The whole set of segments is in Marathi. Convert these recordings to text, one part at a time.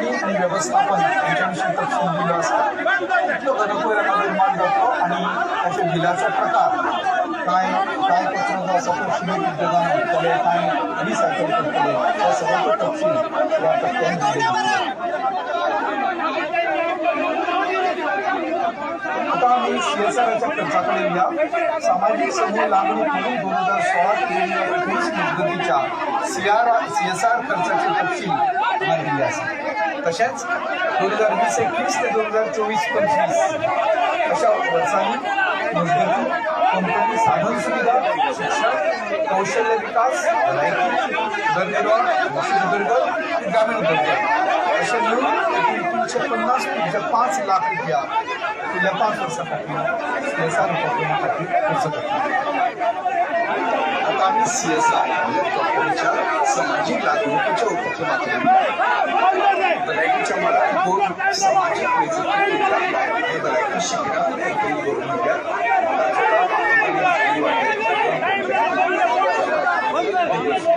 अंमलबजावणी आणि व्यवस्थापन यांच्याविषयी तपशील दिला असता कुठलं गणपतीला निर्माण करतो आणि त्याच्या बिलाचा प्रकार काय काय कचरा असा तो शिमेट विद्यमान करतले काय रिसायकल करतले या सगळ्याचा तपशील या टप्प्यात आता आम्ही CSRच्या खर्चाकडे येऊया. सामाजिक समूह लागणूक म्हणून 2016-2019 मुदतीच्या CSR खर्चाचे तपशील दिले असे. तसेच 2020-21 ते 2024-25 अशा वर्षांनी मजगती कंपनी साधन सुविधा शिक्षण कौशल्य विकास लायकी उदरनिर्वाह उद्योग ग्रामीण उद्योग असे मिळून 350 लाख रुपया गेल्या 5 वर्षासाठी CSR उपक्रमासाठी खर्च करतो. आता आम्ही CSR कंपनीच्या सामाजिक लागणुकीच्या उपक्रमातून बलायकीच्या मला 2 सामाजिक वैद्यकीय बलायकी शिबिरात एकही गोरमिल्या सुमारे 2019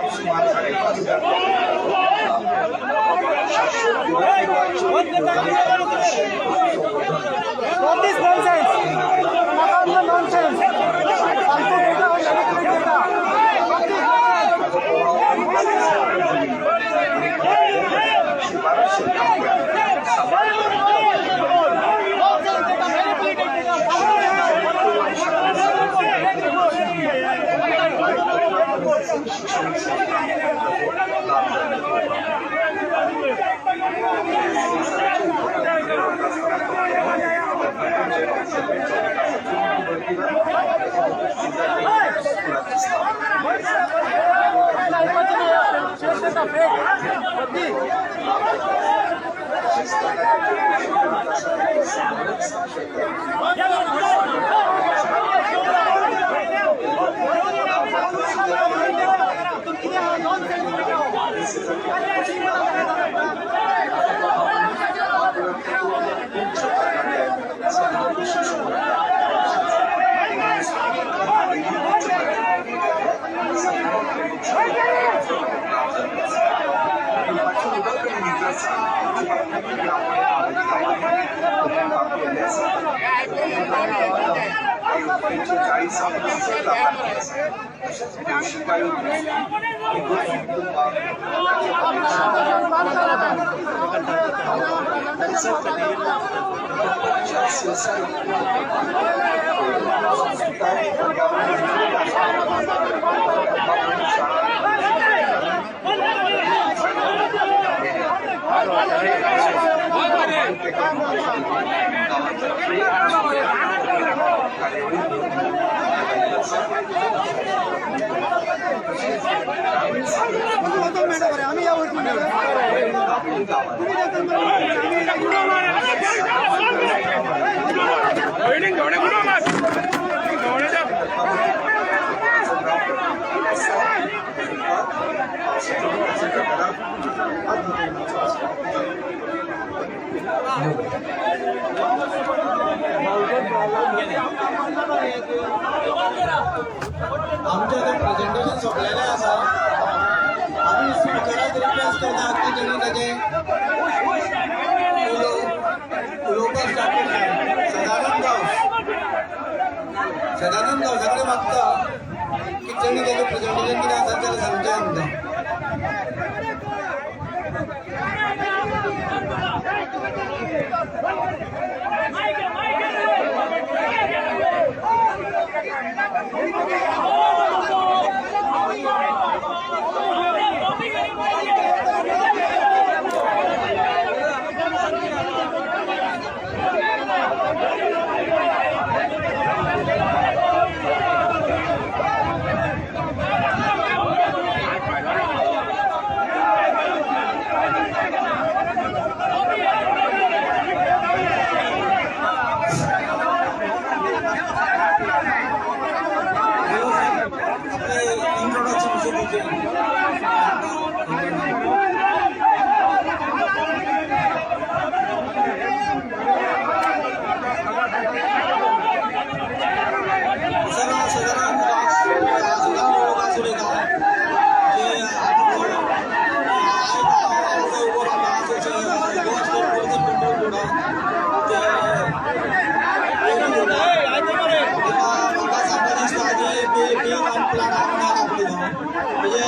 टीम आणि प्लॅन आपली म्हणजे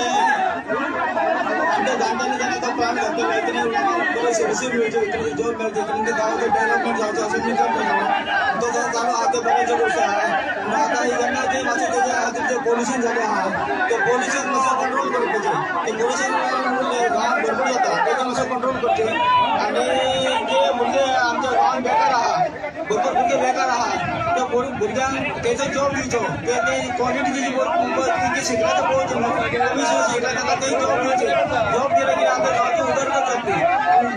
आमच्या जाणट्यांनी त्यांना प्लॅन घातलेला आहे त्यांनी सर्व्हिसिंग मिळते जॉब मिळते त्यांनी गावाचं डेव्हलपमेंट जावचं असं मी करतो तो जर चालू आता बऱ्याचशा गोष्टी आहे मग आता यांना जे माझं त्याच्या जे पोल्युशन झाले आहे ते पोल्युशन कसं कंट्रोल करत पाहिजे ते पोल्युशन गावात भरपूर जातात त्याचं कसं कंट्रोल करते आणि जे मुलगे आमच्या गावात बेकार आहात भरपूर मुलगे बेकार आहात त्या भुरग्यांक त्याचा जॉब दिवचो ते क्वालिटीची जी शिकण्याचं पोहोच कमी शिकण्याचा ते जॉब द्यायचे जॉब दिले की आमच्या गावाची उदरगत जाते आणि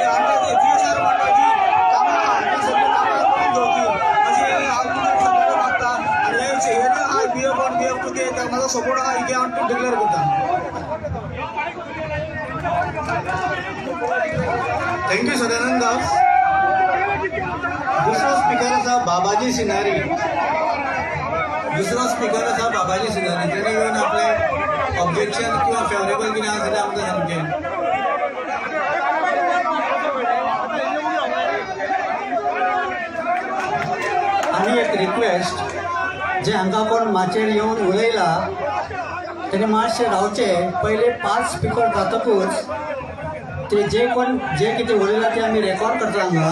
आमच्या CSR मंडळाची कामं आहात ती सगळी कामं करून घ्यायची असे आमच्या सपोर्ट लागतात आणि हे हा BF1 BF2 ते माझा सपोर्ट हा इथे आमचं डिक्लेअर करता थँक्यू सदानंद दास दुसरा स्पीकर असा बाबाजी सिनारी त्याने येऊन आपले ऑब्जेक्शन किंवा फेवरेबल कितें आसा जाल्यार आमकां सांगचें आनी एक रिक्वेस्ट जे हांगा कोण माचेर येवन उलयला तेणे मातशें रावचे पयले 5 स्पीकर जातकूच ते जे कितें उलयला ते आमी रेकॉर्ड करता हांगा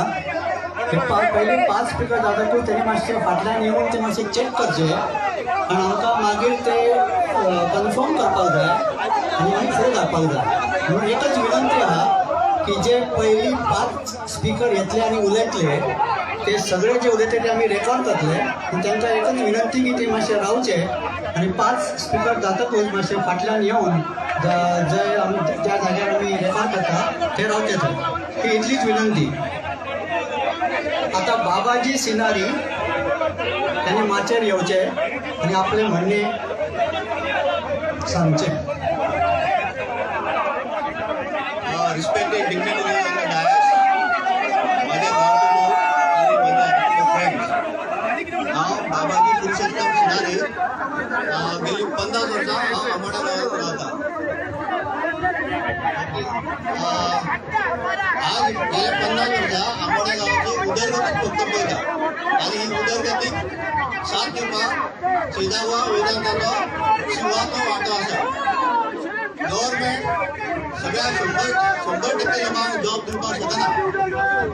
ते पयले 5 स्पीकर जातकूच तेणे मातशें फाटल्यान येवन ते मातशें चॅक करचे आनी आमकां मागीर ते कन्फर्म करपाक जाय आनी आमी फुडें धाडपाक जाय म्हणून एकच विनंती आहा की जे पयलीं 5 स्पीकर येतले आनी उलयतले ते सगळे जे उलयते ते आमी रेकॉर्ड करतले आनी तांकां एकच विनंती की ते मातशे रावचे आनी 5 स्पीकर जातकूच मातशे फाटल्यान येवन जंय आमी त्या जाग्यार आमी रेकॉर्ड करता ते रावचे थंय ही इतलीच विनंती आता बाबाजी सिनारी त्यांनी माचेर येवचे आणि आपले म्हणणे सांगचे Respected dignitaries in the dais, माझे भावंडं आणि माझे फ्रेंड्स हांव बाबाजी पुरुषोत्तम सिनारी गेली 50 वर्सां हांव आंबाडा गांवांत रावता आज गेल्या 50 वर्सां आंबाडा गांवाची उदरगत फक्त पळयता आनी ही उदरगतीक साथ दिवपाक सिदावा वेदांताचो शिवाचो वांटो आसा गव्हर्मेंट सगळ्या 100% लोकांक जॉब दिवपाक शकना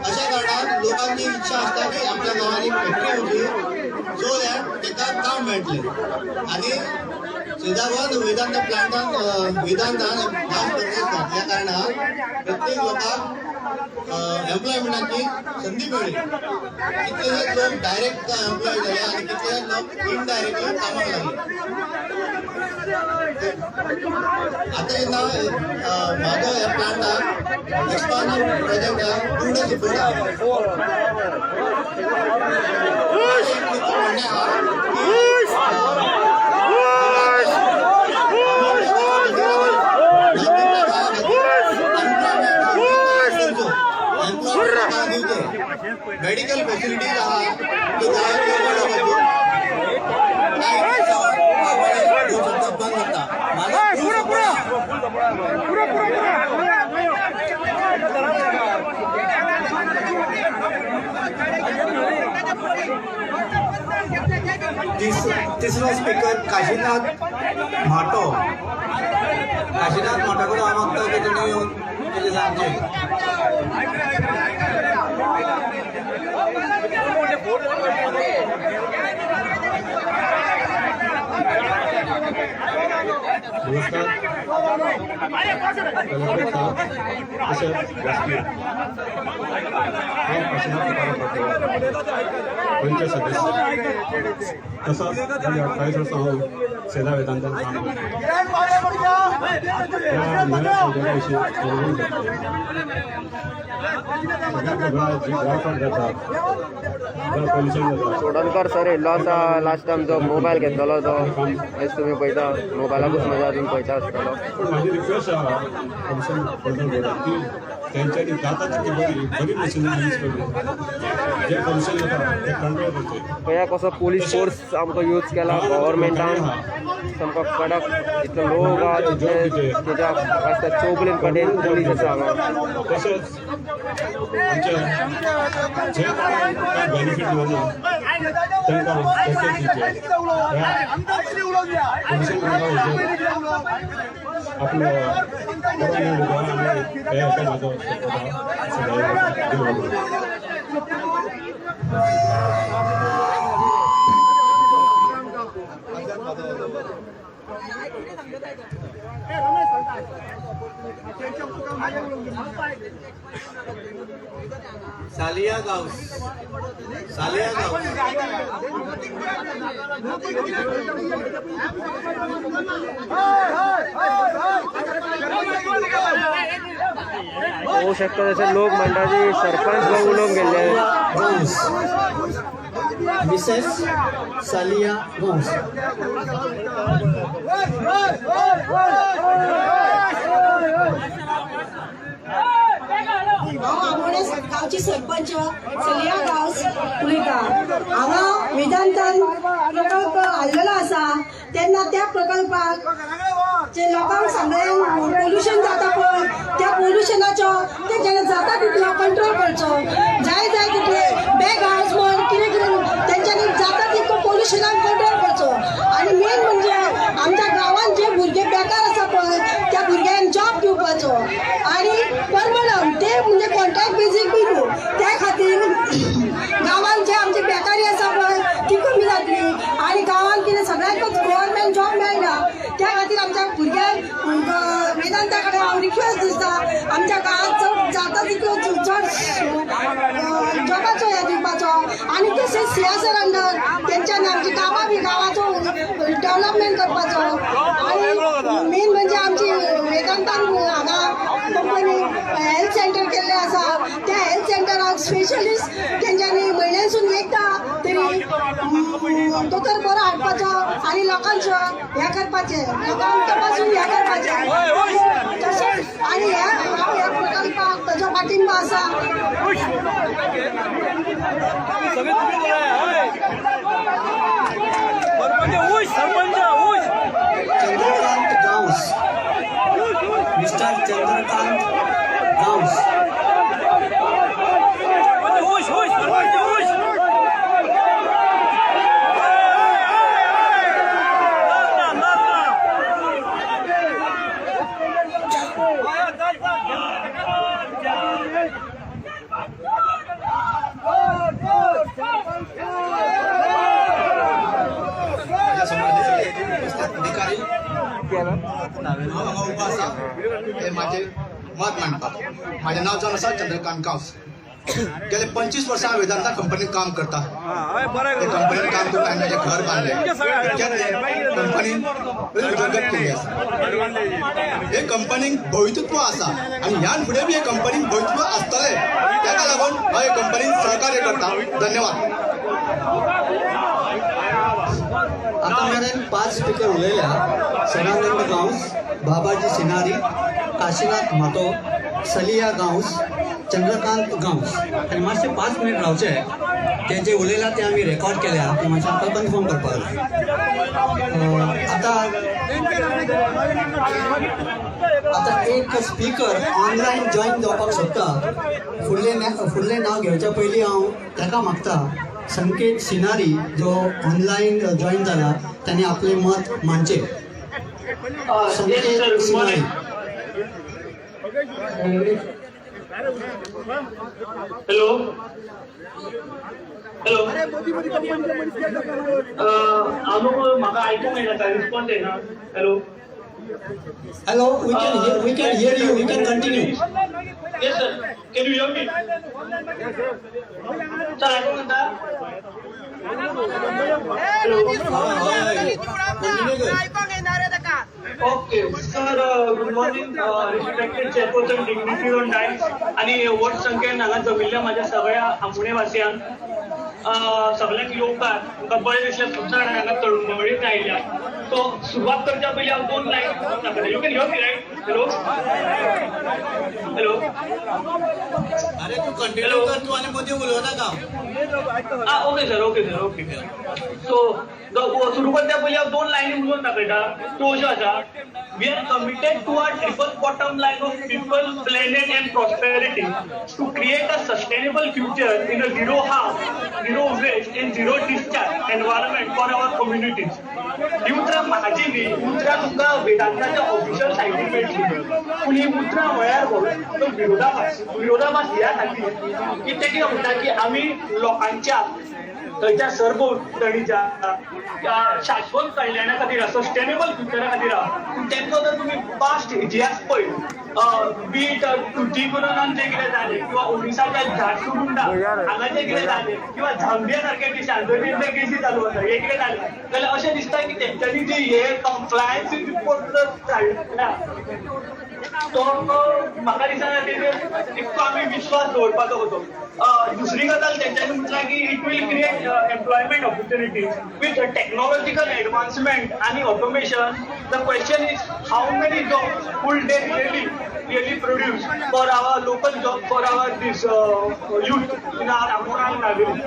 अशा कारणान लोकांची इच्छा आसता की आपल्या गांवांनी फॅक्टरी येवची सो दॅट ताका काम मेळटलें आनी सिदाबाद वेदांत प्लांटान वेदांतान ह्या प्रदेश घातल्या कारणान प्रत्येक लोकांक एम्प्लॉयमेंटाची संदी मेळ्ळी कितलेशेच लोक डायरेक्ट एम्प्लॉय झाले आनी कितलेशेच लोक इनडायरेक्टली कामाक लागले आता जेन्ना म्हाजो ह्या प्लांटाक एक्सपान्शन प्रोजेक्टाक पूर्ण सपोर्ट मेडिकल फॅसिलिटीज आहात त्यो बंद तिसरो स्पीकर काशीनाथ म्हाटो कडेन हांव मागता की तेणी येवन कितें सांगचें नमस्कार पंच सदस्य तसंच गेली 28 वर्सां हांव सेदा वेदांतान काम त्या नव्या कायद्याविशीं उलोवूंक सगळ्यांक जी ड्रायफाट जाता पोल्युशन जाता चोडणकर सर येयल्लो आसा लास्ट टायम जो मोबायल घेतलेलो तो हेच तुमी पळयता मोबायलाकूच मजा अजून पळयता आसतलो पूण म्हाजी रिक्वेस्ट आहा पोल्युशन कंट्रोल बोर्डाक की तेंच्यांनी जाता तितली बरी मशिनां यूज करली जे पोल्युशन जाता कंट्रोल करचे पळया कसो पोलीस फोर्स आमकां यूज केला गव्हर्मेंटान सामको कडक इतलो लोक आहा तितले तेच्या आसता चौगुलेन कडेन पोलीस आसा हांगा तशेंच आमचे जे काय बेनिफीट मेळना तांकां पॅकेज दिवचे आपलो गव्हर्मेंट उदो आनी हे हेका म्हाजो सालिया गांव होऊ शकता तसे लोक म्हणटा की सरपंच लोक उलोवंक गेल्ले गांवस मिसेस सालिया गांवस हांव आमोणे गांवची सरपंच सलिया गांवस उलयतां हांगा वेदांतान प्रकल्प हाडलेलो आसा तेन्ना त्या प्रकल्पाक जे लोकांक सगळ्यांक पोल्युशन जाता पळय त्या पोल्युशनाचो ते जेन्ना जाता तितलो कंट्रोल करचो जाय तितले बॅग हावस म्हण कितें कितें तेंच्यांनी जाता तितलो पोल्युशनाक कंट्रोल करचो आनी मेन म्हणजे आमच्या गांवांत जे भुरगे बेकार आसा पळय त्या भुरग्यांक जॉब दिवपाचो आनी परमनंट ते म्हणजे कॉन्ट्रॅक्ट बेजीक बी न्हू त्या खातीर गांवांत जे आमची बेकारी आसा पळय ती कमी जातली आनी गांवांत कितें सगळ्यांकच गव्हर्मेंट जॉब मेळना त्या खातीर आमच्या भुरग्यांक वेदांता कडेन हांव रिक्वेस्ट दिसता आमच्या गांवांत चड जाता तितलो चड जॉबाचो हे दिवपाचो आनी तशेंच सियासर अंडर तेंच्यांनी आमची कामां बी गांवाचो डेव्हलपमेंट करपाचो आनी मेन म्हणजे आमची वेदांतान हांगा कंपनी हेल्थ सेंटर केल्ले आसा त्या हेल्थ सेंटराक स्पेशलिस्ट तेंच्यांनी म्हयन्यासून एकदां तरी दोतोर बरो हाडपाचो आनी लोकांचो हें करपाचें लोकांक तपासून हें करपाचें तशेंच आनी हांव ह्या प्रकल्पाक ताजो पाठिंबो आसा चंद्रकांत गांवस मिस्टर चंद्रकांत गांवस अधिकारी हे माझे मत मांडतात माझे नाव जावन आसा चंद्रकांत गांवस गेले 25 वर्सां हांव वेदांता कंपनीत काम करता ते कंपनीत काम करून हांवें म्हजें घर बांदलें कंपनीन उदरगत केली आसा हे कंपनीक भवितत्व आसा आनी ह्यान फुडें बी हे कंपनीक भवितत्व आसतलें ताका लागून हांव हे कंपनीक सहकार्य करता धन्यवाद आता मेरेन 5 स्पीकर उलयल्या सदानंद गांवस बाबाजी सिनारी काशीनाथ मातो सलिया गांवस चंद्रकांत गांवस आनी मातशे 5 मिनीट रावचे ते जे उलयला ते आमी रेकॉर्ड केल्या ते मातशें आमकां कन्फर्म करपाक आता एक स्पीकर ऑनलायन जॉईन जावपाक सोदता फुडलें नांव घेवच्या पयलीं हांव ताका मागता संकेत सिनारी जो ऑनलायन जॉईन जाला ताणें आपलें मत मांडचें संकेत सिनारी हॅलो म्हाका आयकूंक येना रिस्पॉन्स येना hello hello we can hear you we can continue yes sir can you hear me sir आयकूंक येता okay sir good morning respected chairperson dignitaries on dais आणि वोट संख्येन हांगा जमिल्ल्या म्हाज्या सगळ्या आमोणे वासियांक सगळ्यांक येवकार तुमकां बरें दिसलें खूब जाणां हांगा तळमळीत आयल्या सो सुरवात करच्या पयलीं हांव 2 line you can hear me right hello hello अरे तू कंटिन्यू कर तू आणि मध्ये बोलव नका ओके सर ओके सो सुरू करता पयलीं हांव 2 लायनी उलोवन दाखयता तो अशें आसा we are committed to our triple bottom line of people planet and prosperity to create a sustainable future in a zero harm zero waste and zero discharge environment for our communities ही उतरां म्हाजी न्ही उतरां तुमकां वेदांताच्या ऑफिशियल सायटीर मेळटली पूण ही उतरां म्हळ्यार तो विरोधाभास ह्या खातीर की ते कितें म्हणटा की आमी लोकांच्या थंयच्या सरभोंवतणीच्या शाश्वत कल्याणा खातीर सस्टेनेबल फ्युचरा खातीर तेंचो जर तुमी पास्ट इतिहास पळयत बीट तुतीकुरनान जें कितें जालें किंवा ओडिसाच्या झारसुगुंडा हांगा जें कितें जालें किंवा झांबिया सारख्या देशांत जर जे केसी चालू आसा हें कितें जालें जाल्यार अशें दिसता की तेंच्यांनी जे हे कंप्लायन्स रिपोर्ट जर धाडला तो म्हाका दिसना तेजेर इतको आमी विश्वास दवरपाचो कसो दुसरी गजाल तेंच्यांनी म्हटलां की it will create employment opportunities with technological advancement आनी automation the question is how many jobs will they really produce for our local job for our this youth in our Amoran Nagari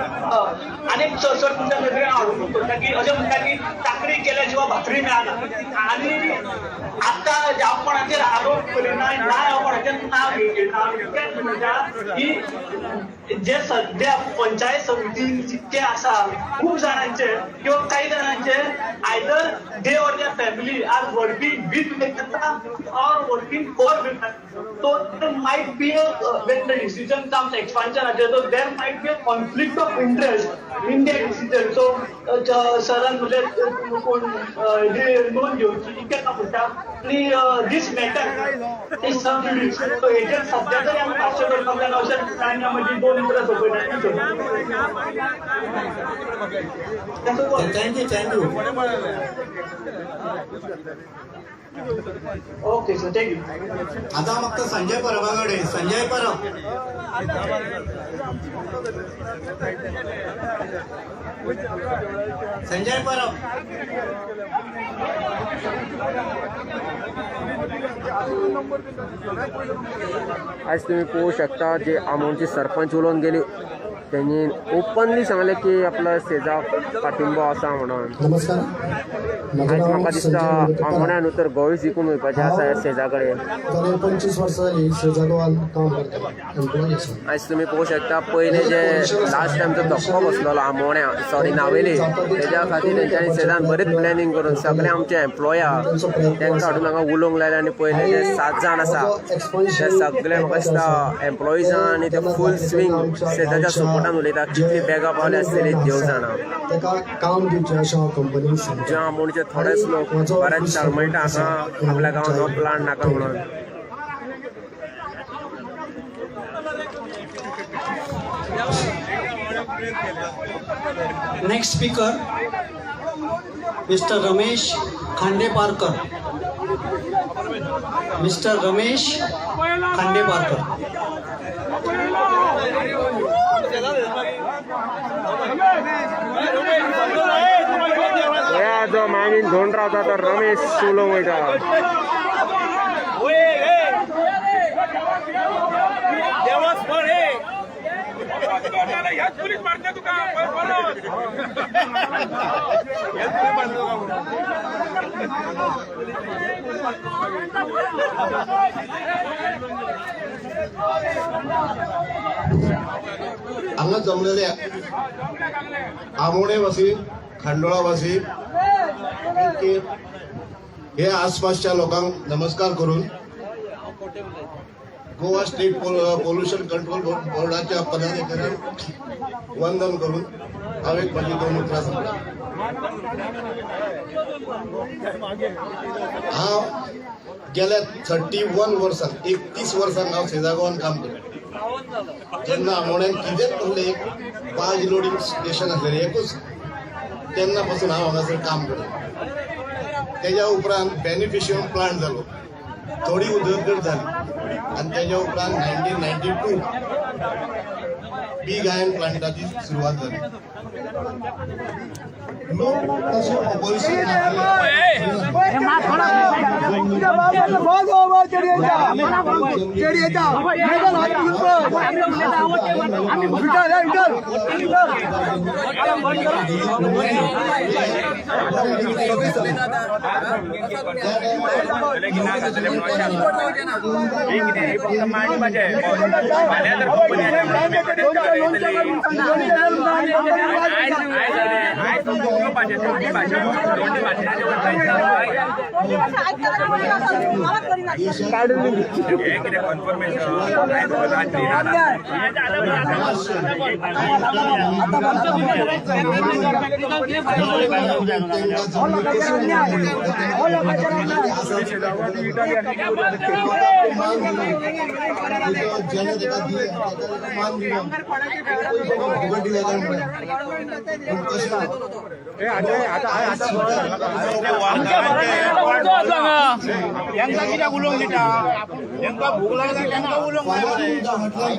आणि सर तुमच्या नदरेन हाडून करता की अशें म्हणटा की चाकरी केल्या शिवाय भाकरी मेळना आनी आता ज्या कोणाचेर आरोप करिना नाय कोणाचें नांव घेता म्हणटा की जे सध्या पंचायत समिती जितके आसा खूब जाणांचे किंवा काही जाणांचे either they or their family are working with Vedanta or working for Vedanta so there might be when the decision comes expansion so there might be a conflict of interest in their decision so सरान म्हणजे कोण जे नोंद घेवची केन्ना म्हणटा आणि this matter is subject so हेजेर सध्या तरी आमी भाश्य करपाक जाय अशें टायमा म्हणजे 2 उतरां सोंपयता थँक्यू ओके सर थँक्यू आता फक्त संजय परबाकडे संजय परब आज तुम्ही पोहू शकता जे आमोणचे सरपंच उलोवन गेले त्यांनी ओपनली सांगले की आपला शेजाक पाठिंबो आसा म्हणून नमस्कार आयज म्हाका दिसता आमोण्यान तर गोंय जिखून वयपाचें आसा ह्या शेजा कडेन जाल्यार 25 वर्सां जाली शेजा गोवान काम करता एम्प्लॉय आसा आयज तुम्ही पोवू शकता पयले जे लास्ट टायम जो धक्को बसलेलो आमोण्या सॉरी नावेली तेज्या खातीर तेंच्यांनी शेजान बरेंच प्लॅनिंग करून सगळे आमचे एम्प्लॉय आहा तेंकां हाडून हांगा उलोवंक लायले आनी पयले जे 7 जाण आसा ते सगळे म्हाका दिसता एम्प्लॉईजां आनी ते फूल स्विंग शेजाच्या सपोर्टान उलयता कितली बॅगा पावले आसतली देव जाणा तेका काम दिवचें अशें कंपनीन सांगता ज्या आमोणचे थोडेच लोक बऱ्याच तरमळटा आसा आपल्या गांवांत हो प्लांट नाका म्हणून next speaker mister Ramesh Khandeparkar mister Ramesh Khandeparkar जो मागीन धोंड रावता तो रमेश उलोवंक वयता हांगा जमलेले आमोणेवासी खांडोळावासी हे आसपासच्या लोकांक नमस्कार करून गोवा स्टेट पोल्युशन कंट्रोल बोर्डाच्या पदाधिकाऱ्यांक वंदन करून हांव एक माझी 2 उतरां सांगता हांव गेल्या 31 वर्सां 31 वर्सांक हांव शेजागांवान काम करता जेन्ना आमोण्यान कितेंच म्हणलें एक बाज लोडिंग स्टेशन आसलेलें एकूच तेन्ना पासून हांव हांगासर काम करता तेज्या उपरांत बेनिफिशियम प्लांट जालो थोडी उदरगत जाली आनी तेज्या उपरांत 1992 बीग आयर्न प्लांटाची सुरवात जाली लोक तशें ऑपोजिशन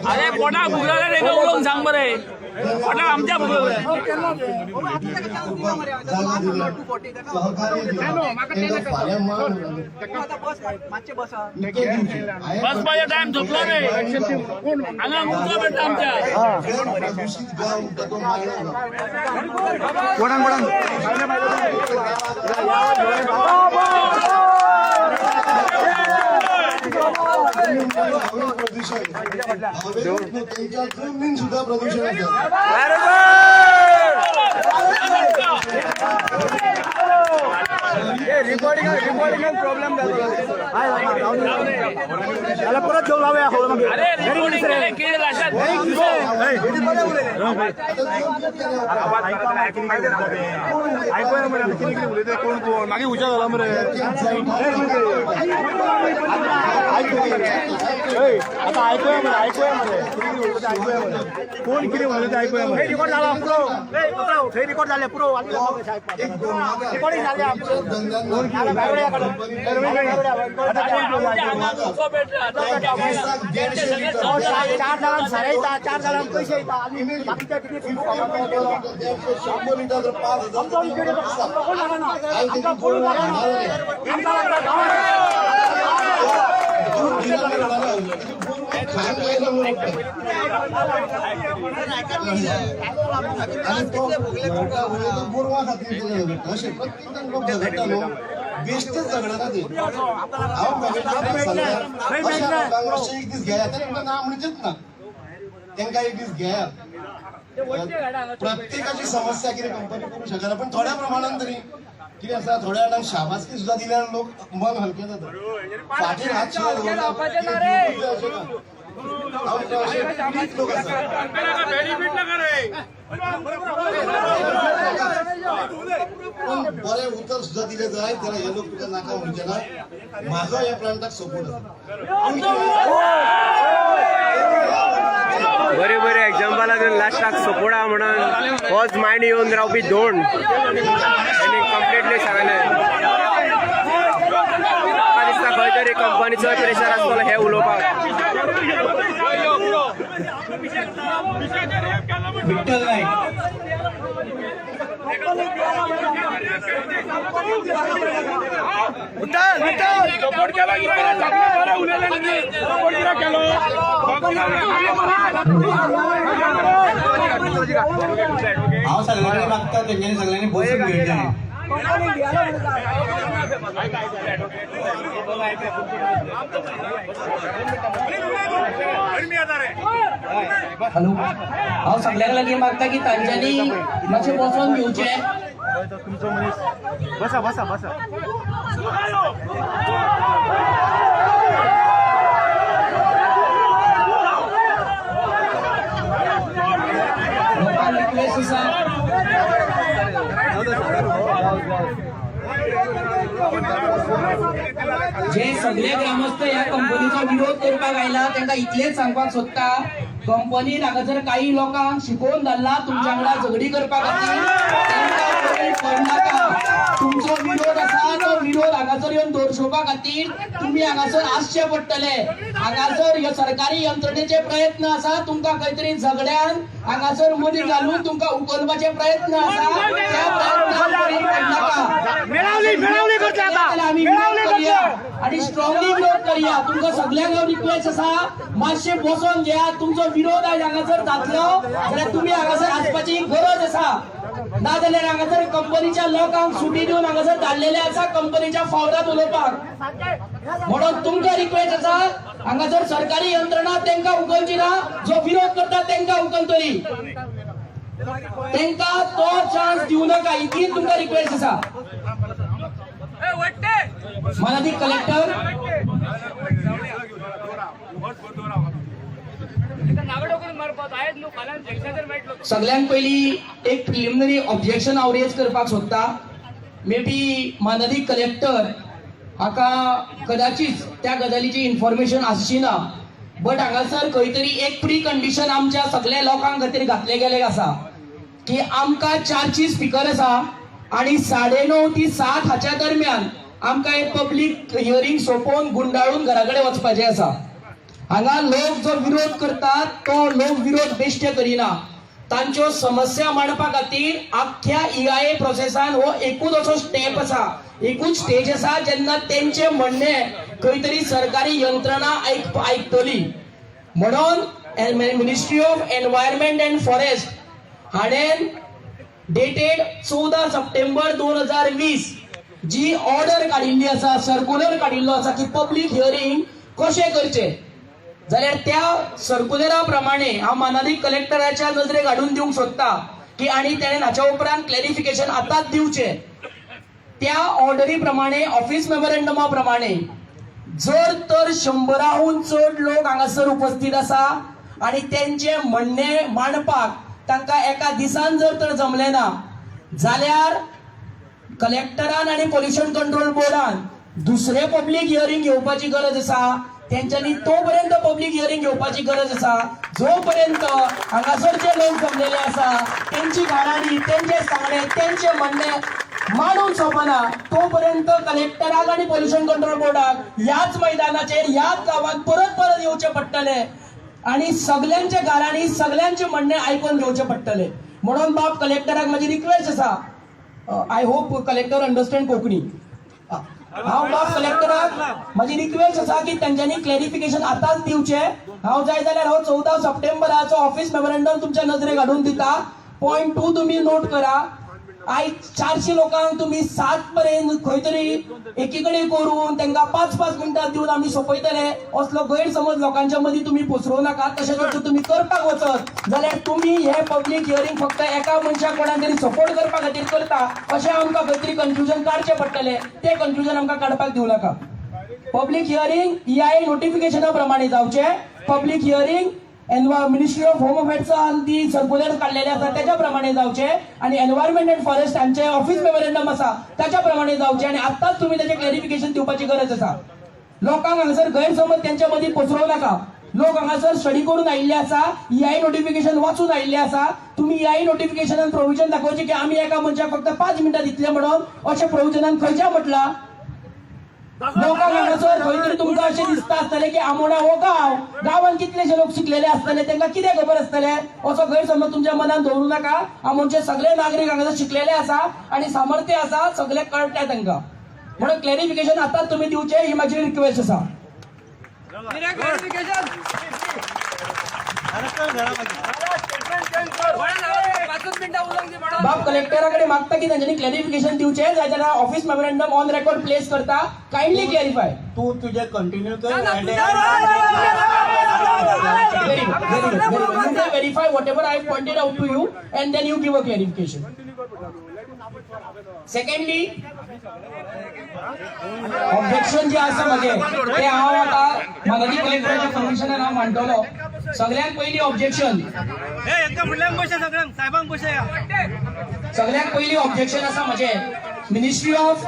अरे पोटा भुगला रे उलवून सांग बरे पोटा आमच्या भुगला बस पाहिजे टाइम झोपलो रे अंगा मुक्तो भेटला आमच्या प्रदूषण त्यांच्या जमीन सुद्धा प्रदूषण प्रॉब्लेम त्याला परत घेऊन लावूया कोण कोण मागे हुशार झाला मरे आता ऐकूया कोण किती म्हणलं ऐकूया रिकॉर्ड झाला रिकॉर्ड झाले पुरो रेकॉर्डिंग झाले चार जणांना पैसे येतात बाकीच्या तिकीट असे प्रत्येक लोक बेस्टच जगणार ते एक दीस घ्या नाव म्हणजेच ना त्यांना एक दीस घ्या प्रत्येकाची समस्या किती कंपनी करू शकणार पण थोड्या प्रमाणात तरी किती असा थोड्या वेळा शाबासकी सुद्धा दिल्याने लोक मन हलके जातात पाठीर हात बरे उत्तर सुद्धा दिले जाय त्याला हे लोक तुझ्या नाका म्हणजे ना माझा या प्लांटाक सपोर्ट बरे बरे एग्जाम्पल लास्टाक सपोर्टा म्हणून होच मायंड येऊन रावपी दोन त्यांनी कम्प्लिटली सांगले म्हाका दिसता खंय तरी कंपनीचो प्रेशर आसतलो हे उलोवपाक विठ्ठल नाईक सपोर्ट केला हांव सगळ्यांनी मागता तेंच्यांनी सगळ्यांनी बसून घेवचें हॅलो हांव सगळ्यांक लागीं मागता की तांच्यांनी मातशें बसोन घेवचें बसा बसा बसा लोकांक रिक्वेस्ट आसा जे सगळे ग्रामस्थ ह्या कंपनीचो विरोध करपाक आयला तांकां इतलेंच सांगपाक सोदता कंपनीन हांगा जर काही लोकांक शिकोवन धाडला तुमच्या वांगडा झगडी करपा खातीर तुमचो विरोध आसा तो विरोध हांगासर येवन दर्शोवपा खातीर तुमी हांगासर आसचे पडटले हांगासर ह्यो सरकारी यंत्रणेचे प्रयत्न आसा तुमकां खंय तरी झगड्यान हांगासर मदीं घालून तुमकां उखलपाचे प्रयत्न आसा त्या प्रयत्नाक फळी पडनाका मेळावली करता आमी आणि स्ट्रॉंगली विरोध करूया. तुमकां सगळ्यांक हांव रिक्वेस्ट आसा, मातशे बसोन घ्या. तुमचो विरोध आज हांगासर जातलो जाल्यार तुमी हांगासर आसपाची गरज आसा. ना जाल्यार हांगासर कंपनीच्या लोकांक सुटी दिवन हांगासर धाडलेले आसा कंपनीच्या फावरात उलोवपाक. म्हणून तुमकां रिक्वेस्ट आसा, हांगासर सरकारी यंत्रणा तांकां उखलची ना, जो विरोध करता तांकां उखलतली. तांकां तो चान्स दिवं नाका, इतली तुमकां रिक्वेस्ट आसा. माननीय कलेक्टर, सगळ्यांत पयली एक प्रिलिमिनरी ऑब्जेक्शन हांव रेज करपाक सोदता. मे बी माननीय कलेक्टर हाका कदाचित त्या गजालीची इन्फॉर्मेशन आसची ना, बट हांगासर खंय तरी एक प्री कंडिशन आमच्या सगळ्या लोकांक खातीर घातले गेले आसा की आमकां 4 स्पीकर आसा आणि 9:30 ते 7 हाच्या दरम्यान आमकां एक पब्लीक हियरिंग सोंपोवन गुंडाळून घरा कडेन वचपाचें आसा. हांगा लोक जो विरोध करतात तो लोक विरोध बेश्टे करिना. तांच्यो समस्या मांडपा खातीर आख्ख्या EIA प्रोसेसान हो एकूच असो स्टेप आसा, एकूच स्टेज आसा जेन्ना तेंचे म्हणणे खंय तरी सरकारी यंत्रणा आयकतली. म्हणून ministry of environment and forest हाणें डेटेड 14 सप्टेंबर 2020 जी ऑर्डर काडिल्ली आसा, सर्क्युलर काडिल्लो आसा की पब्लीक हियरिंग कशें करचें, जाल्यार त्या सर्क्युलरा प्रमाणे हांव माननीय कलेक्टराच्या नजरेक हाडून दिवंक सोदता की आनी तेणें हाच्या उपरांत क्लॅरिफिकेशन आतांच दिवचें. त्या ऑर्डरी प्रमाणे, ऑफिस मेमोरेंडमा प्रमाणे जर तर 100हून चड लोक हांगासर उपस्थित आसा आणि तेंचे म्हणणे मांडपाक तांकां एका दिसान जर तर जमलें ना जाल्यार कलेक्टरान आणि पोल्युशन कंट्रोल बोर्डान दुसरे पब्लीक हियरिंग घेवपाची गरज आसा. तेंच्यांनी तो पर्यंत पब्लीक हियरिंग घेवपाची गरज आसा जो पर्यंत हांगासर जे लोक जमलेले आसा तेंची गाणारी, तेंचे सांगणे, तेंचे म्हणणे मानून सोंपना तो पर्यंत कलेक्टराक आणि पोल्युशन कंट्रोल बोर्डाक ह्याच मैदानाचेर, ह्याच गांवांत परत परत येवचें पडटलें आणि सगळ्यांचे गाराणी, सगळ्यांचे म्हणणे आयकून घेवचे पडटले. म्हणून बाब कलेक्टराक म्हाजी रिक्वेस्ट आसा, I hope collector understand Konkani. हांव बाब कलेक्टराक म्हाजी रिक्वेस्ट आसा की तेंच्यांनी क्लॅरिफिकेशन आतांच दिवचें. हांव जाय जाल्यार हांव 14 सप्टेंबराचो ऑफिस मेमोरेंडम तुमच्या नजरेक हाडून दिता. पॉयंट 2 तुमी नोट करा. आयज 400 लोकांक तुमी 7 पर्यंत खंय तरी एकीकडे करून तांकां 5-5 मिनटां दिवन आमी सोंपयतले असलो गैरसमज लोकांच्या मदीं तुमी पसरोव नाका. तशें जर तुमी करपाक वचत जाल्यार तुमी हे पब्लीक हियरिंग फक्त एका मनशाक कोणाक तरी सपोर्ट करपा खातीर करता अशें आमकां खंय तरी कन्फ्युजन काडचें पडटलें. तें कन्फ्युजन आमकां काडपाक दिवं नाका. पब्लीक हियरिंग EIA नोटिफिकेशना प्रमाणे जावचें. Public hearing ministry of home अफेअर्सान ती सर्क्युलर काढलेले आसा त्याच्या प्रमाणे जावचे आणि एनवायरमेंट अँड फॉरेस्ट हांचे ऑफिस मेमोरेंडम आसा त्याच्या प्रमाणे जावचे आणि आताच तुम्ही त्याचे क्लॅरिफिकेशन दिवपाची गरज आसा. लोकांक हांगासर गैरसमज त्यांच्या मदीं पसरोव नाका. लोक हांगासर स्टडी करून आयिल्ले आसा, EIA नोटिफिकेशन वाचून आयिल्ले आसा. तुम्ही EIA नोटिफिकेशनान प्रोविजन दाखोवचे की आम्ही एका मनशाक फक्त 5 मिनटां दितले म्हणून अशें प्रोविजनान खंयच्या म्हटलां. लोकांक हांगासर खंय तरी तुमकां अशें दिसता आसतलें की आमोणा हो गांवांत कितलेशे लोक शिकलेले आसतले, तांकां कितें खबर आसतलें असो गैरसमज तुमच्या मनात दवरूं नाका. आमचे सगळे नागरीक हांगासर शिकलेले आसा आणि सामर्थ्य आसा, सगळे कळटा तांकां. म्हणून क्लॅरिफिकेशन आतांच तुमी दिवचें ही म्हाजी रिक्वेस्ट आसा. बाब कलेक्टराकडे मागता की त्यांनी क्लॅरिफिकेशन दिवचे जाय जाल्यार office memorandum on record place करता. Kindly clarify. तू तुझे कंटिन्यू कर. Very good. You may verify whatever I have pointed out to you and then you give a clarification. Secondly, objection जे आसा म्हजे ते हांव आतां माननीय कलेक्टराच्या परमिशनान हांव मांडटलो. सगळ्यांत पयली ऑब्जेक्शन, सगळ्यांत पयली ऑब्जेक्शन आसा म्हजें मिनिस्ट्री ऑफ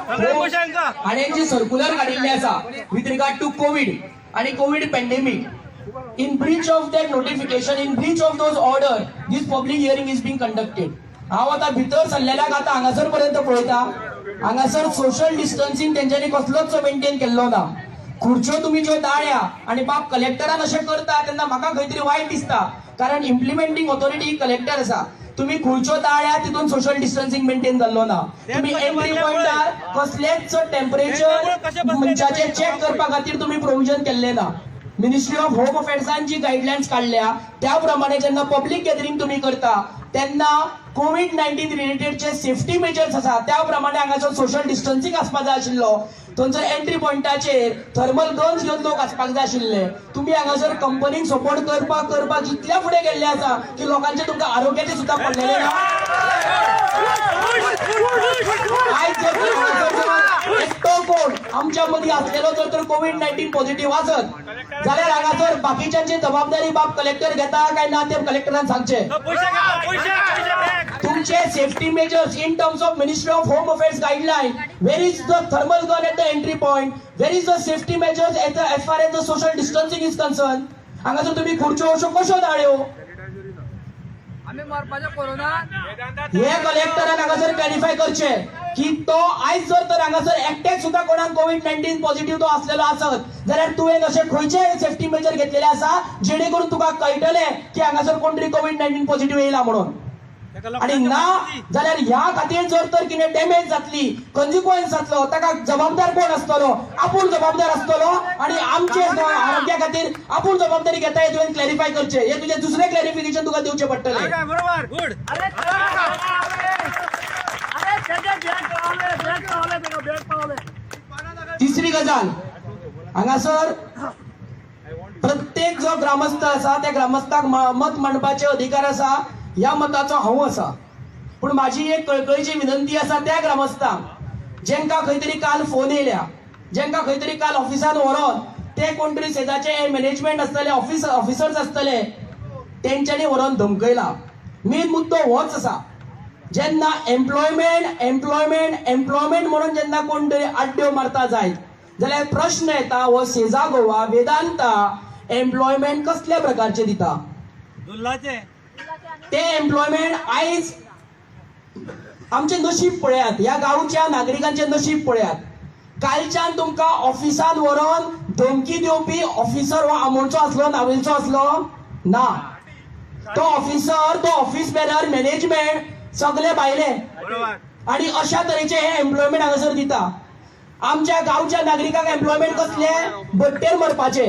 हाणें जी सर्क्युलर काडिल्ली आसा विथ रिगार्ड टू कोविड आणि Covid pandemic. In breach of that notification, in breach of those order, this public hearing is being conducted. हांव आतां भितर सरलेल्याक आतां हांगासर पर्यंत पळयता. हांगासर सोशल डिस्टन्सिंग तेंच्यांनी कसलोच मेंटेन केल्लो ना. खुर्च्यो तुमी ज्यो दाळ्या आणि बाप कलेक्टरान अशें करता तेन्ना म्हाका खंय तरी वायट दिसता. कारण इम्प्लिमेंटींग ऑथॉरिटी कलेक्टर आसा. तुम्ही खुर्च्यो ताळ्या तितून सोशल डिस्टन्सिंग मेंटेन जाल्लो ना. तुम्ही एंट्री पॉइंटार कसलेच टेम्परेचर मनशाचे चेक करपा खातीर तुम्ही प्रोविजन केल्ले ना. मिनिस्ट्री ऑफ होम अफेअर्सान जी गायडलायन्स काढल्या त्या प्रमाणे जेन्ना पब्लीक गॅदरिंग तुम्ही करता तेन्ना कोविड-19 रिलेटेडचे सेफ्टी मेजर्स आसा त्या प्रमाणे हांगासर सोशल डिस्टन्सिंग आसपाक जाय आशिल्लो. थंयसर एंट्री पॉइंटाचेर थर्मल गन्स घेवन लोक आसपाक जाय आशिल्ले. तुम्ही हांगासर कंपनीक सपोर्ट करपाक इतल्या फुडें गेल्ले आसा की लोकांचे तुमकां आरोग्याचे सुद्दां पडलेले ना. आयज जर एकटो कोण आमच्या मदीं आसलेलो जर कोविड-19 पॉझिटिव्ह आसत जाल्यार हांगासर बाकीच्यांची जबाबदारी बाब कलेक्टर घेता काय ना ते कलेक्टरान सांगचे. तुमचे safety measures in terms of ministry of home affairs guideline, where is the thermal gun at the entry point, where is the safety measures as far as the social distancing is concern. हांगासर तुम्ही खुर्च्यो अश्यो कश्यो धाडयो हे कलेक्टरान हांगासर क्लॅरिफाय करचे की तो आयज जर तर हांगासर एकट्याक सुद्दां कोणाक कोविड-19 पॉझिटिव्ह तो आसलेलो आसत जाल्यार तुवें अशे खंयचे सेफ्टी मेजर घेतलेले आसा जेणे करून तुका कळटले की हांगासर कोण तरी कोविड-19 पॉझिटिव्ह येयला म्हणून. आणि ना जाल्यार ह्या खातीर जर तर कितें डॅमेज जातली कॉन्सिक्वन्स जातलो ताका जबाबदार कोण आसतलो? आपूण जबाबदार आसतलो आणि आमचे आरोग्या खातीर आपूण जबाबदारी घेता हे तुवें क्लॅरिफाय करचे. हे तुजें दुसरें क्लॅरिफिकेशन तुका दिवचें पडटलें. तिसरी गजाल हांगासर प्रत्येक जो ग्रामस्थ आसा त्या ग्रामस्थाक मत मांडपाचे अधिकार आसा. ह्या मताचो हांव आसा. पूण माझी एक कळकळीची विनंती आसा त्या ग्रामस्थांक जेंका खंय तरी काल फोन येयल्या, जेंका खंय तरी काल ऑफिसान व्हरोन ते कोण तरी सेजाचे मॅनेजमेंट आसतले ऑफिसर्स आसतले तेंच्यांनी व्हरोन धमकयला. मेन मुद्दो होच आसा. जेन्ना एम्प्लॉयमेंट म्हणून जेन्ना कोण तरी आड्ड्यो मारता जायत जाल्यार प्रश्न येता हो सेजा गोवा वेदांता एम्प्लॉयमेंट कसल्या प्रकारचे दिता? ते एम्प्लॉयमेंट आयज आमचे नशीब पळयात, ह्या गांवच्या नागरिकांचे नशीब पळयात. कालच्यान तुमकां ऑफिसान व्हरोन धमकी दिवपी ऑफिसर हो आमोणचो आसलो नावेलचो आसलो ना. तो ऑफिसर, तो ऑफिस बेरर, मॅनेजमेंट सगळे भायले आणि अशा तरेचे हे एम्प्लॉयमेंट हांगासर दिता. आमच्या गांवच्या नागरिकांक एम्प्लॉयमेंट कसले? बट्टेर मरपाचे.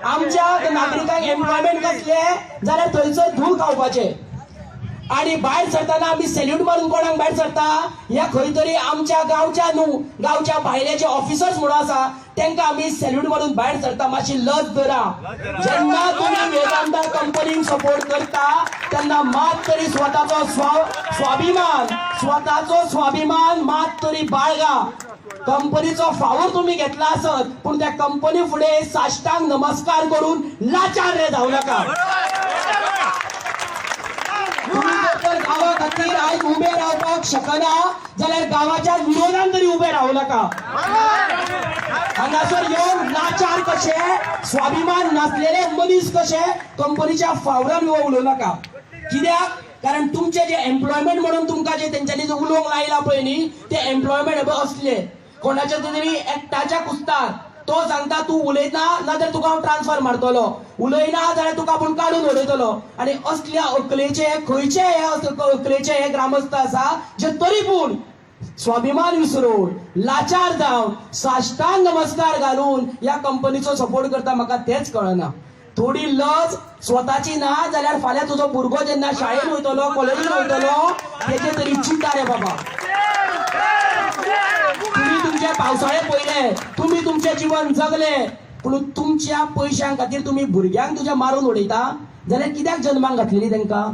आमच्या नागरिकांक एम्प्लॉयमेंट कसले? जाल्यार थंयसर धूळ खावपाचे. आणि भायर सरताना आमी सॅल्यूट मारून कोणाक भायर सरता? ह्या खंय तरी आमच्या गांवच्या गांवच्या भायले जे ऑफिसर्स म्हणून आसा तांकां आमी सॅल्यूट मारून भायर सरता. मातशी लज धरा. जेन्ना तुम्ही वेदांता कंपनीक सपोर्ट करता तेन्ना मात तरी स्वताचो स्वाभिमान मात तरी बाळगा. कंपनीचो फावोर तुम्ही घेतला आसत पूण त्या कंपनी फुडें साश्टांग नमस्कार करून लाचार रे जावं नाका. तुम्ही जर गांवा खातीर आयज उबे रावपाक शकना जाल्यार गांवाच्या विरोधान तरी उबे रावू नाका. हांगासर येवन लाचार कशे, स्वाभिमान नासलेले मनीस कशे कंपनीच्या फावरान उलोवं नाका. कित्याक? कारण तुमचे जे एम्प्लॉयमेंट म्हणून तुमकां जे तेंच्यांनी जो उलोवंक लायला पळय न्ही ते एम्प्लॉयमेंट असले कोणाच्या तरी एकट्याच्या कुस्तार तो सांगता तू उलयना नाजाल्यार तुका हांव ट्रान्सफर मारतलो, उलयना जाल्यार तुका आपूण काडून उडयतलो. आणि असल्या अकलेचे खंयचे हे ग्रामस्थ आसा जे तरी पूण स्वाभिमान विसरून लाचार जावन साश्टांग नमस्कार घालून ह्या कंपनीचो सपोर्ट करता. म्हाका तेच कळना. थोडी लज स्वताची ना जाल्यार फाल्यां तुजो भुरगो जेन्ना शाळेन वयतलो कॉलेजीन वयतलो तेजे तरी चिंता रे बाबा. तुम्ही तुमचे पावसाळे पयले, तुम्ही तुमचे जीवन जगले पूण तुमच्या पैशां खातीर तुम्ही भुरग्यांक तुज्या मारून उडयता जाल्यार कित्याक जन्माक घातलेली तांकां?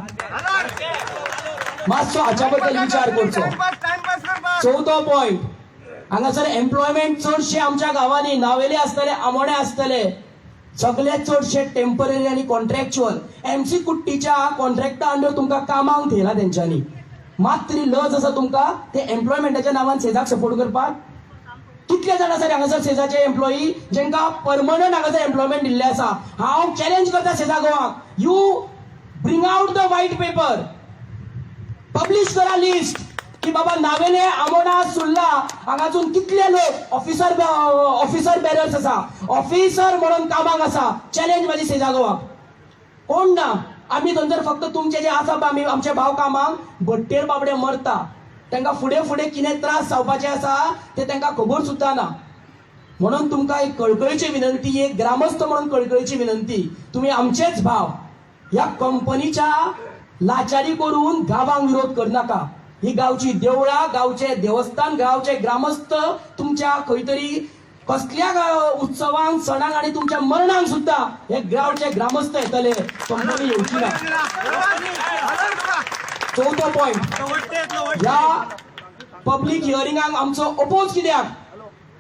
मातसो हाच्या बद्दल विचार करचो. चवथो पॉयंट हांगासर एम्प्लॉयमेंट चडशे आमच्या गांवांनी नावेले आसतले आमोणे आसतले सगळे चडशे टेम्पररी आणि कॉन्ट्रॅक्च्युअल. एमसी कुट्टीच्या कॉन्ट्रॅक्टा अंडर तुमकां कामाक थेयला तेंच्यांनी. मात तरी लज आसा तुमकां ते एम्प्लॉयमेंटाच्या नांवान सेजाक सपोर्ट करपाक? कितले जाण आसा हांगासर सेजाचे एम्प्लॉई जेंकां परमनंट हांगासर एम्प्लॉयमेंट दिल्ले आसा? हांव चॅलेंज करता सेजा गोवाक, you bring out the white paper, publish करा लिस्ट की बाबा नावेले आमोणा सुर्ला हांगासून कितले लोक ऑफिसर बेरर्स आसा, ऑफिसर म्हणून कामाक आसा. चॅलेंज माझी सेजा गोवाक. कोण ना आम्ही थंयसर फक्त तुमचे जे आसा पळय, आमी आमचे भाव कामाक भट्टेर बाबडे मरता, तांकां फुडें फुडें कितें त्रास जावपाचे आसा ते तांकां खबर सुद्दां ना. म्हणून तुमकां एक कळकळीची विनंती, एक ग्रामस्थ म्हणून कळकळीची विनंती, तुम्ही आमचेच भाव ह्या कंपनीच्या लाचारी करून गांवांक विरोध करनाका. ही गांवची देवळां, गांवचे देवस्थान, गांवचे ग्रामस्थ तुमच्या खंय तरी कसल्या उत्सवांक, सणांक आणि तुमच्या मरणांक सुद्धा हे गांवचे ग्रामस्थ येतले, कंपनी येवची ना. चौथो पॉइंट, ह्या पब्लीक हियरिंगाक आमचो अपोज कित्याक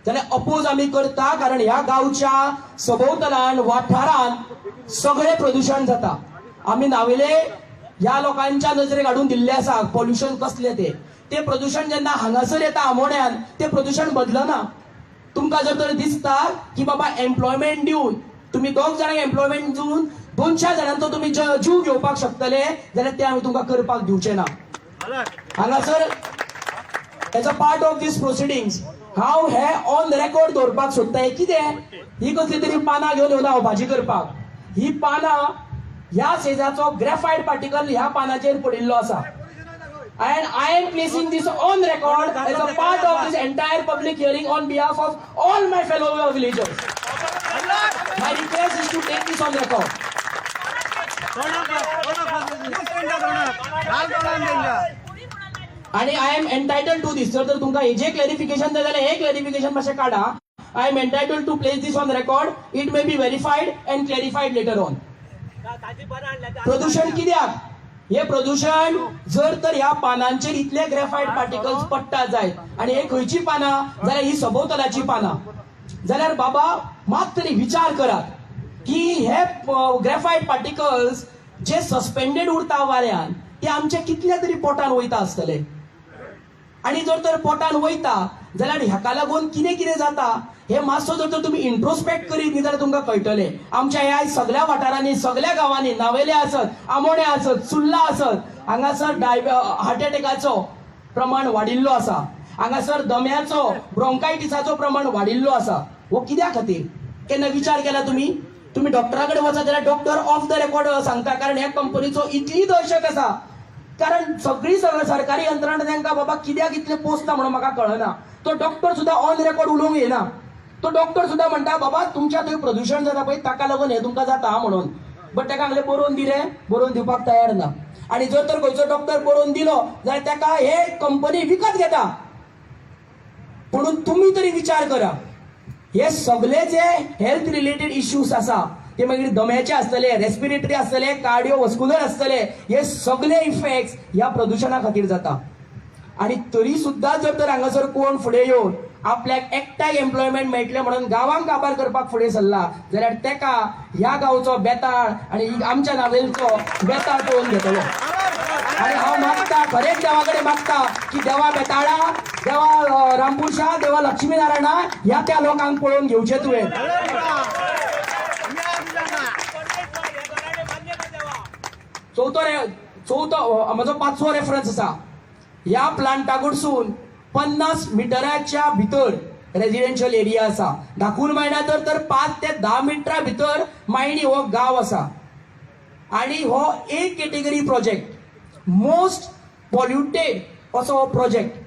जाल्यार अपोज आमी करता कारण ह्या गांवच्या सभोवतल्यान वाठारांत सगळे प्रदूषण जाता. आमी नावेले ह्या लोकांच्या नजरेक हाडून दिल्ले आसा पॉल्युशन कसले ते प्रदूषण जेन्ना हांगासर येता आमोण्यान ते प्रदूषण बदलना. तुमकां जर तर दिसता की बाबा एम्प्लॉयमेंट दिवन तुम्ही 2 जाणांक एम्प्लॉयमेंट दिवन 200 जाणांचो तुम्ही जीव घेवपाक शकतले जाल्यार ते आमी तुमकां करपाक दिवचे ना. हांगासर as a part of these प्रोसिडींग्स हांव हे ऑन रेकॉर्ड दवरपाक सोदता. हे कितें, ही कसली तरी पानां घेवन येवना हांव भाजी करपाक. ही पानां ह्या सेजाचो ग्रेफायट पार्टिकल ह्या पानाचेर पडिल्लो आसा. And I am placing this on record as a part of this entire public hearing on behalf of all my fellow villagers. My request is to take this on record. And I am entitled to this. जर तुमका हे जे क्लॅरिफिकेशन जाय जाल्यार हे क्लॅरिफिकेशन मातशें काढा. I am entitled to place this on record. It may be verified and clarified later on. प्रदूषण कित्याक? हे प्रदूषण जर तर ह्या पानांचेर इतले ग्रेफायट पार्टिकल्स पडटा जायत आणि हे खंयची पानां जाल्यार ही सभोवतल्याची पानां, जाल्यार बाबा मात तरी विचार करात की हे ग्रेफायट पार्टिकल्स जे सस्पेंडेड उरता वाऱ्यान ते आमचे कितल्या तरी पोटान वयता आसतले. आणि जर तर पोटान वयता जाल्यार हाका लागून कितें कितें जाता हे मातसो जर तर तुम्ही इंट्रोस्पेक्ट करीत न्ही जाल्यार तुमकां कळटलें. आमच्या ह्या सगळ्या वाठारांनी, सगळ्या गांवांनी, नावेले आसत, आमोणे आसत, सुर्ला आसत, हांगासर हार्ट एटॅकाचो प्रमाण वाडिल्लो आसा. हांगासर दम्याचो, ब्रोंकायटिसाचो प्रमाण वाडिल्लो आसा. हो कित्या खातीर? केन्ना विचार केला तुम्ही? तुम्ही डॉक्टरा कडेन वचा जाल्यार डॉक्टर ऑफ द रेकॉर्ड सांगता कारण ह्या कंपनीचो इतली दहशत आसा. कारण सगळी सरकारी यंत्रणा तांकां बाबा कित्याक इतले पोसता म्हणून म्हाका कळना. तो डॉक्टर सुद्दां ऑन रेकॉर्ड उलोवंक येना. तो डॉक्टर सुद्दां म्हणटा बाबा तुमच्या थंय प्रदूषण जाता पळय ताका लागून हे तुमकां जाता म्हणून. बट ताका हांगले बरोवन दिलें, बरोवन दिवपाक तयार ना. आणि जर तर खंयचो डॉक्टर बरोवन दिलो जाल्यार ताका हे कंपनी विकत घेता. म्हणून तुम्ही तरी विचार करा, हे सगळे जे हेल्थ रिलेटेड इश्यूज आसा ते मागीर दम्याचे आसतले, रेस्पिरेटरी आसतले, कार्डिओवस्क्युलर आसतले, हे सगळे इफेक्ट्स ह्या प्रदूषणा खातीर जाता. आणि तरी सुद्धा जर तर हांगासर कोण फुडें येवन आपल्याक एकट्याक एम्प्लॉयमेंट मेळटले म्हणून गांवांक काबार करपाक फुडें सरला जाल्यार तेका ह्या गांवचो बेताळ आणि आमच्या नावेलचो बेताळ पळोवन घेतलो. आणि हांव मागता, खरेंच देवा कडेन मागता की देवा बेताळा, देवा रामपुरुषा, देवा लक्ष्मी नारायणा ह्या त्या लोकांक पळोवन घेवचे तुवें. चौथो म्हजो 5वो रेफरन्स आसा. ह्या प्लांटाकडसून 50 मिटराच्या भितर रेजिडेन्शियल एरिया आसा. दाखून मायना तर 5 ते 10 मिटरा भितर मायणी हो गांव आसा. आणि हो एक कॅटेगरी प्रोजेक्ट, मोस्ट पॉल्युटेड असो हो प्रोजेक्ट.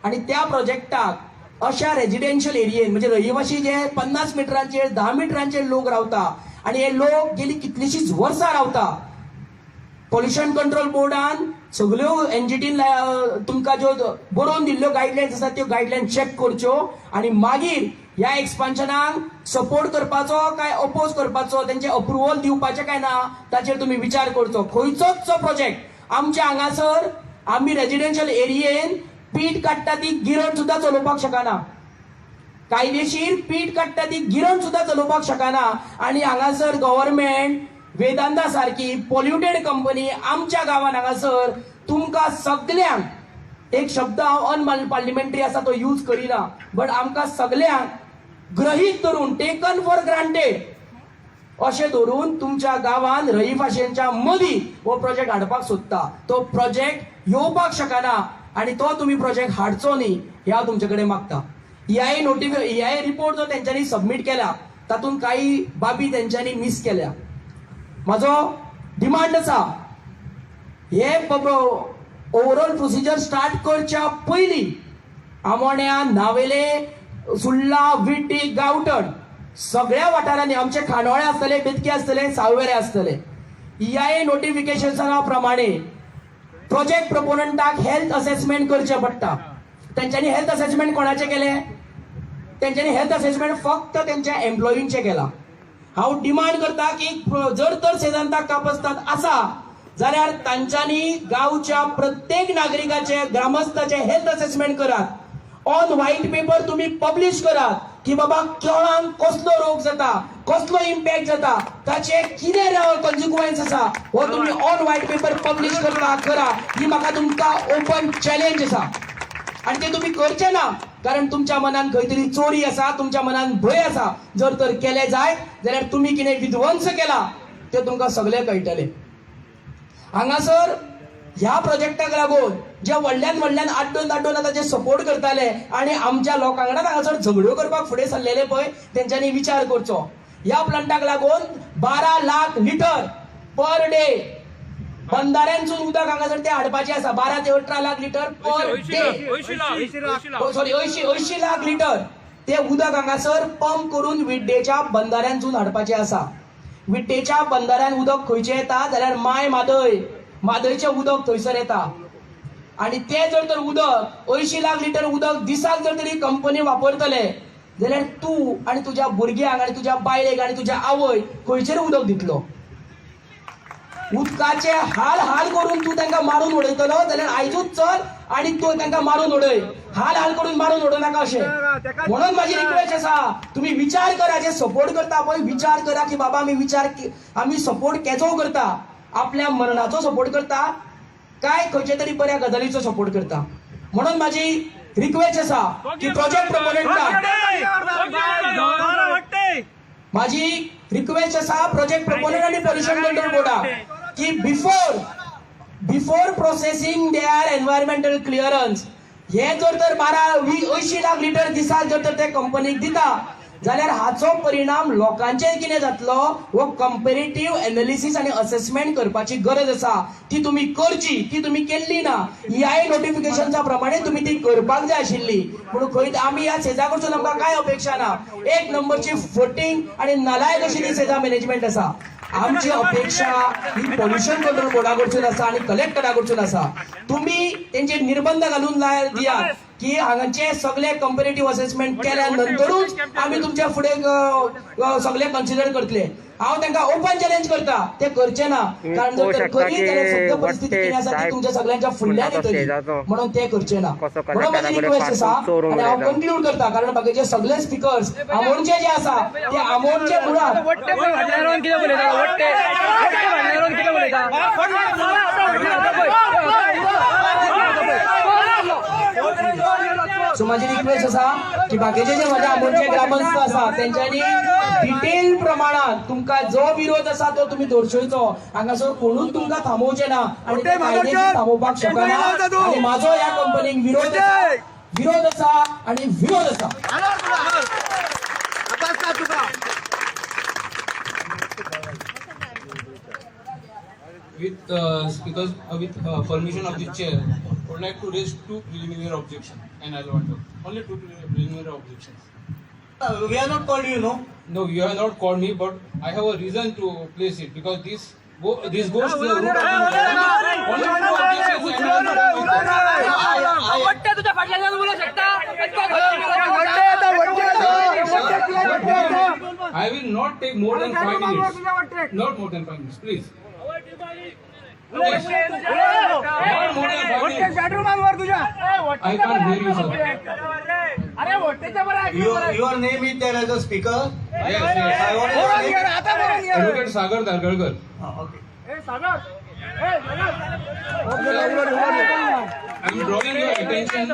आणि त्या प्रोजेक्टाक अशा रेजिडेन्शियल एरियेन म्हणजे रहिवाशी जे 50 मिटरांचेर 10 मिटरांचेर लोक रावता आणि हे लोक गेली कितलीशीच वर्सां रावता. पॉल्युशन कंट्रोल बोर्डान सगळ्यो एनजीटीन तुमकां ज्यो बरोवन दिल्ल्यो गायडलायन्स आसात त्यो गायडलायन्स चॅक करच्यो आणि मागीर ह्या एक्सपान्शनाक सपोर्ट करपाचो काय अपोज करपाचो, तेंचे अप्रुवल दिवपाचें काय ना ताचेर तुमी विचार करचो. खंयचोच प्रोजेक्ट आमच्या हांगासर आमी रेजिडेन्शियल एरियेन पीट काडटा ती गिरण सुद्दां चलोवपाक शकना. कायदेशीर पीट काडटा ती गिरण सुद्दां चलोवपाक शकना. आणि हांगासर गव्हर्नमेंट वेदांता सारखी पॉल्युटेड कंपनी आमच्या गांवांत हांगासर तुमकां सगल्यांक, एक शब्द हांव अनपार्लिमेंटरी आसा तो यूज करिना, बट आमकां सगल्यांक गृहीत धरून, टेकन फॉर ग्रांटेड अशें धरून तुमच्या गांवांत रहिवाशांच्या मदीं हो प्रोजेक्ट हाडपाक सोदता. तो प्रोजेक्ट येवपाक शकना आणि तो तुम्ही प्रोजेक्ट हाडचो न्ही हे हांव तुमचे कडेन मागता. EIA रिपोर्ट जो तेंच्यांनी सबमीट केला तातूंत काही बाबी तेंच्यांनी मिस केल्या. म्हजो डिमांड आसा हे ओवरऑल प्रोसिजर स्टार्ट करच्या पयलीं आमोण्या, नावेले, सुर्ला, विटी, गांवठण सगळ्या वाठारांनी आमचे खांडोळे आसतले, बेतके आसतले, सावयवेरें आसतले. EIA नोटिफिकेशना प्रमाणे प्रोजेक्ट प्रोपोनंटाक हेल्थ असेसमेंट करचे पडटा. तेंच्यांनी हेल्थ असेसमेंट कोणाचे केले? तेंच्यांनी हेल्थ असेसमेंट फक्त तेंच्या एम्प्लॉयींचे केला. हांव डिमांड करता की जर तर सेदांता कापस्ताद आसा जाल्यार तांच्यांनी गांवच्या प्रत्येक नागरिकाचे, ग्रामस्थाचे हेल्थ असेसमेंट करात. ऑन व्हाईट पेपर तुम्ही पब्लिश करात की बाबा केळांक कसलो रोग जाता, कसलो इम्पॅक्ट जाता, ताचे कितें कॉन्सिक्वन्स आसा हो तुम्ही ऑन व्हाईट पेपर पब्लिश करा. ही म्हाका तुमकां ओपन चॅलेंज आसा. आणि ते तुम्ही करचे ना कारण तुमच्या मनान खंय तरी चोरी आसा, तुमच्या मनान भंय आसा. जर तर केले जायत जाल्यार तुम्ही कितें विध्वंस केला ते तुमकां सगळे कळटले. हांगासर ह्या प्रोजेक्टाक लागून जे व्हडल्यान आड्डून आतां जे सपोर्ट करताले आणि आमच्या लोकां कडेन हांगासर झगड्यो करपाक फुडें सरलेले पळय तेंच्यांनी विचार करचो. ह्या प्लांटाक लागून 12 लाख लिटर पर डे बंधाऱ्यांसून उदक हांगासर ते हाडपाचें आसा. 12 ते 18 lakh litre per day, sorry 80 lakh litre ते उदक हांगासर पंप करून विड्डेच्या बंधाऱ्यांसून हाडपाचें आसा. विड्डेच्या बंधाऱ्यान उदक खंयचें येता जाल्यार मादयचें उदक थंयसर येता. आणि ते जर तर उदक 80 लाख लिटर उदक दिसाक जर तरी कंपनी वापरतले जाल्यार तूं आणि तुज्या भुरग्यांक आणि तुज्या बायलेक आणि तुज्या आवय खंयचेर उदक दितलो? उदकाचे हाल करून तूं तांकां मारून उडयतलो जाल्यार आयजूच चल आणि तूं तांकां मारून उडय. हाल करून मारून उडोव नाका अशें. म्हणून माझी रिक्वेस्ट आसा तुम्ही विचार करा. जे सपोर्ट करता पळय विचार करा की बाबा आम्ही सपोर्ट केजो करता, आपल्या मरणाचो सपोर्ट करता काय खंयचे तरी बऱ्या गजालीचो सपोर्ट करता. म्हणून माझी रिक्वेस्ट आसा की प्रोजेक्ट प्रोपोनंटाक माझी रिक्वेस्ट आसा प्रोजेक्ट प्रोपोनंट आणि पोल्युशन कंट्रोल बोर्डाक की before processing their environmental clearance हे जर तर 80 लाख लिटर दिसाक जर तर ते कंपनीक दिता जाल्यार हाचो परिणाम लोकांचेर कितें जातलो हो कंपेरेटिव्ह एनालिसीस आणि असेसमेंट करपाची गरज आसा. ती तुम्ही करची, ती तुम्ही केल्ली ना. EIA नोटिफिकेशनच्या प्रमाणे तुम्ही ती करपाक जाय आशिल्ली. म्हणून खंय आमी ह्या सेजा कडसून आमकां काय अपेक्षा ना. 1 नंबरची फटींग आणि नालायक अशी ती सेजा मॅनेजमेंट आसा. आमची अपेक्षा ही पोल्युशन कंट्रोल बोर्डा कडसून आसा आणि कलेक्टरा कडसून आसा. तुम्ही तेंचे निर्बंध घालून दियात की हांगाचे सगळे कंपेरेटिव्ह असेसमेंट केल्या नंतरूच आम्ही तुमच्या फुडें सगळे कन्सिडर करतले. हांव तांकां ओपन चॅलेंज करता ते करचे ना कारण जर तर करीत जाल्यार सद्य परिस्थिती कितें आसा ती तुमच्या सगळ्यांच्या फुडल्यान येतली. म्हणून ते करचे ना. म्हणून माझी रिक्वेस्ट आसा आणि हांव कन्क्लूड करता कारण बाकीचे सगळे स्पीकर्स आमोणचे जे आसा ते आमोणचे मुळात सो माझी रिक्वेस्ट आसा की बाकीचे जे माझ्या आमोणचे ग्रामस्थ आसा तेंच्यांनी डिटेल प्रमाणात तुमकां जो विरोध आसा तो तुम्ही दर्शोवचो. हांगासर कोणूच तुमकां थांबोवचे ना आणि ते कायदेशीर थांबोवपाक शकना. आणि माझो ह्या कंपनीक विरोध आसा आणि विरोध आसा. With permission of the chair, I would like to raise 2 preliminary objections, and I'll want to only 2 preliminary objections. We have not called you, no? No, you have not called me, but I have a reason to place it because this goes to the root of the only 2 objections. I will not take more than 5 minutes. Not more than 5 minutes, please. Yes. Not more than 5 minutes. I can't hear you, sir. Your name is there as a speaker? Yes, yes. I want your name. Advocate Sagar Dargarkar. Okay. I am drawing your attention.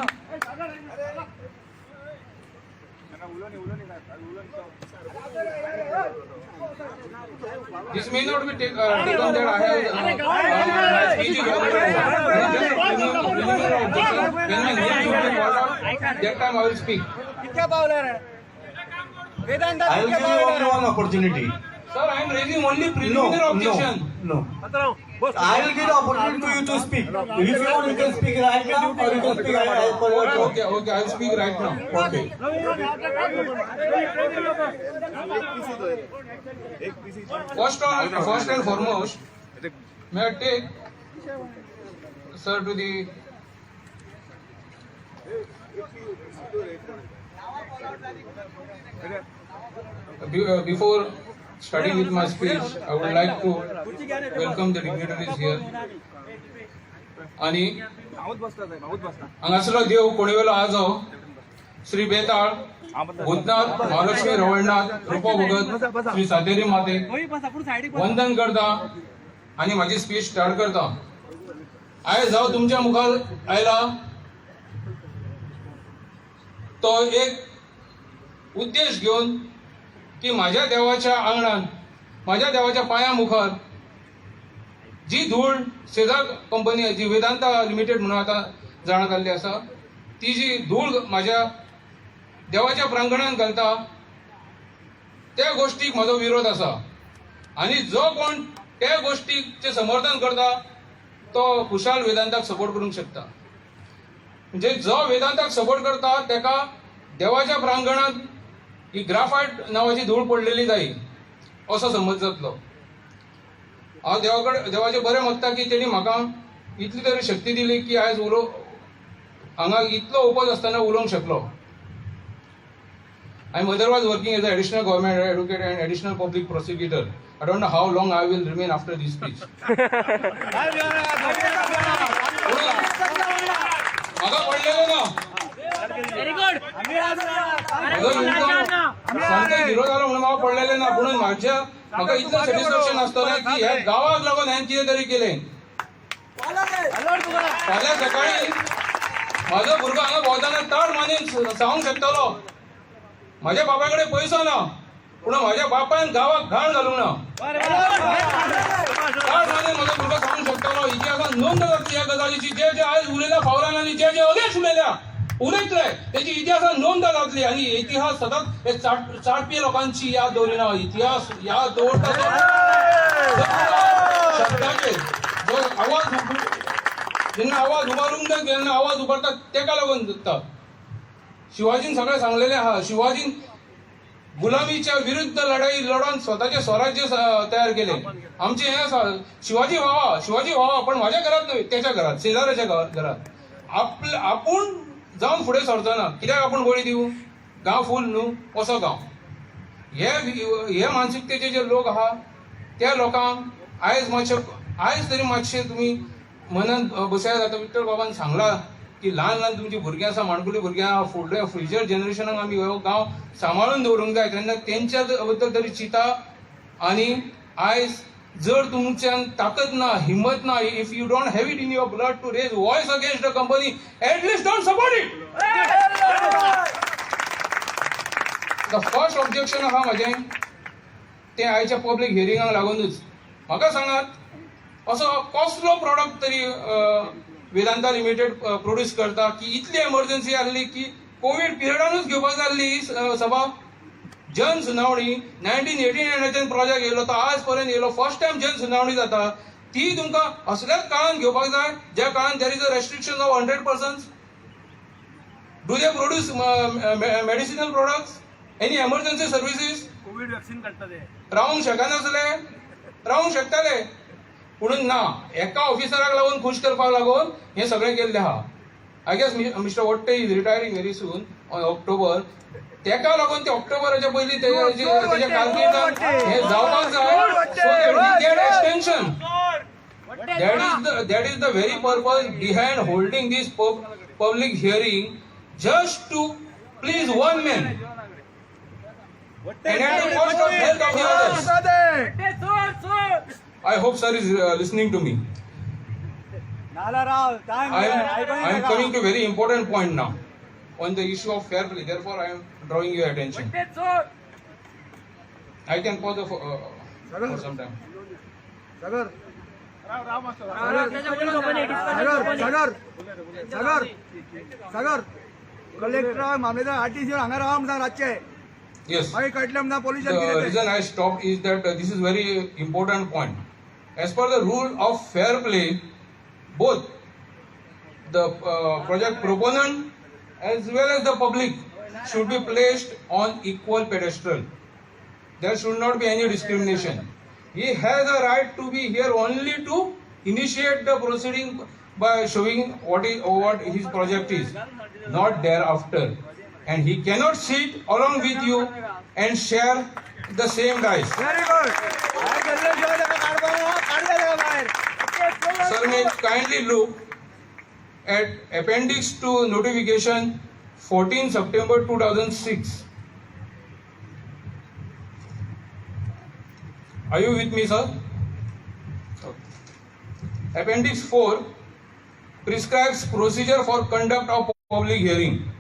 This may not be taken that I have speech is already over. Just preliminary objection. When my name should be called out, that time I will speak. I will give you only one opportunity. Sir, I am raising only preliminary objection. No. I will give the opportunity to you to speak. If you want, you can speak right now, or you can speak as per your Okay, I'll speak right now. Okay. First and foremost, may I take sir to the before starting with my speech, I would like to welcome the dignitaries here. आणि हांगासलो देव कोणेवेलो आजो श्री बेताळ भूतनाथ महालक्ष्मी रवळनाथ रुपा भगत श्री सातेरी माते वंदन करता आणि माझी स्पीच स्टार्ट करता. आयज हांव तुमच्या मुखार आयला तो एक उद्देश घेऊन की माझ्या देवाच्या आंगणात माझ्या देवाच्या पाया मुखार जी धूळ शेजार कंपनी जी वेदांता लिमिटेड म्हणून आता जाणत आल्ली आसा ती जी धूळ माझ्या देवाच्या प्रांगणात घालता त्या गोष्टीक म्हजो विरोध आसा. आणि जो कोण त्या गोष्टीचे समर्थन करता तो खुशाल वेदांताक सपोर्ट करूंक शकता. म्हणजे जो वेदांताक सपोर्ट करता तेका देवाच्या प्रांगणात ही ग्राफायट नावाची धूळ पडलेली जाई असो समज जातलो. हांव देवाचे बरें मागता की तेणी म्हाका इतली तरी शक्ती दिली की आयज हांगा इतलो ओपोज आसतना उलोवंक शकलो. I am otherwise working as an additional government advocate and additional public prosecutor. I don't know how long I will remain after this speech. म्हाका पडलेलो ना. सामकें झिरो जालो म्हणून म्हाका पडलेलें ना. पूण म्हाका इतलें सॅटिस्फॅक्शन आसतलें की ह्या गांवाक लागून हांवें कितें तरी केलें. फाल्यां सकाळीं म्हाजो भुरगो हांगा भोंवतना ताड मारून सांगूंक शकतलो म्हाज्या बापा कडेन पयसो ना पूण म्हाज्या बापायन गांवाक घाण घालूंक ना. ताड मारून म्हजो भुरगो सांगूंक शकतलो इतिहासांत नोंद जातली ह्या गजालीची. जे जे आयज उलयल्या फावरान आनी जे जे अलेच उलयतले तेची इतिहासांत नोंद जातली. आनी इतिहास सदांच हे चाटपी लोकांची याद दवरिना. इतिहास याद दवरता शब्दाचेर जो आवाज जेन्ना आवाज उबारूंक जाय तेन्ना आवाज उबारता तेका लागून जाता. शिवाजीन सगळें सांगलेलें आहा. शिवाजीन गुलामीच्या विरुद्ध लढाई लढून स्वताचे स्वराज्य तयार केले. आमचे हे शिवाजी व्हावा पण माझ्या घरात न्हय त्याच्या घरात शेजाऱ्याच्या घरात आपूण जावन फुडें सरचो ना. कित्याक आपूण बळी दिवं. गांव फूल न्हू असो गांव. हे मानसिकतेचे जे लोक आहा त्या लोकांक आयज तरी मातशें तुमी मनांत बसयात. जाता विठ्ठल बाबान सांगला की ल्हान ल्हान तुमची भुरगीं आसा माणकुली भुरगीं आहा फुडल्या फ्युचर जनरेशनाक आमी हो गांव सांबाळून दवरूंक जाय. तेन्ना तेंच्या बद्दल तरी चिंता. आनी आयज जर तुमच्यान ताकद ना हिम्मत ना if you don't have it in your blood to raise voice against the company at least don't support it. The first objection आहा म्हाजें तें आयच्या पब्लीक हियरिंगाक लागूनच. म्हाका सांगात असो कसलो प्रॉडक्ट तरी वेदांता लिमिटेड प्रोड्यूस करता की इतली एमर्जन्सी आसली की कोविड पिरियडानूच घेवपाक जाय आसली ही सभा. जन सुनावणी 1989 प्रोजेक्ट येयलो तो आज पर्यंत येयलो. फर्स्ट टायम जन सुनावणी जाता ती तुमकां असल्याच काळान घेवपाक जाय ज्या काळान there is a restriction of 100%. Do they produce medicinal products any emergency services. Covid vaccine काडटा ते रावंक शकनासले रावंक शकताले म्हणून ना. एका ऑफिसराक लागून खुश करपाक लागून हे सगळें केल्लें आहा. I guess mister Watte is retiring very soon on October. तेका लागून ते ऑक्टोबराच्या पयलीं तेच्या कारकिर्दांत हे जावपाक जाय so that we get extension. That is the very purpose behind holding this public hearing, just to please one man and at the cost of health of the others. I hope sir is listening to me. I am coming to a very important point now on the issue of fair play. Therefore, I am drawing your attention. I can pause for some time. Collector मामलेदार आरटीसी हांगा राव म्हणटा रातचे. Yes. मागीर कटले म्हणटा The reason I stopped is that this is very important point, as per the rule of fair play, both the project proponent as well as the public should be placed on equal pedestal. There should not be any discrimination. He has a right to be here only to initiate the proceeding by showing what his project is, not thereafter. And he cannot sit along with you and share the same dice. Very good. Sir, may kindly look at Appendix to Notification 14 September 2006. Are you with me, sir? Appendix 4 prescribes procedure for conduct of public hearing.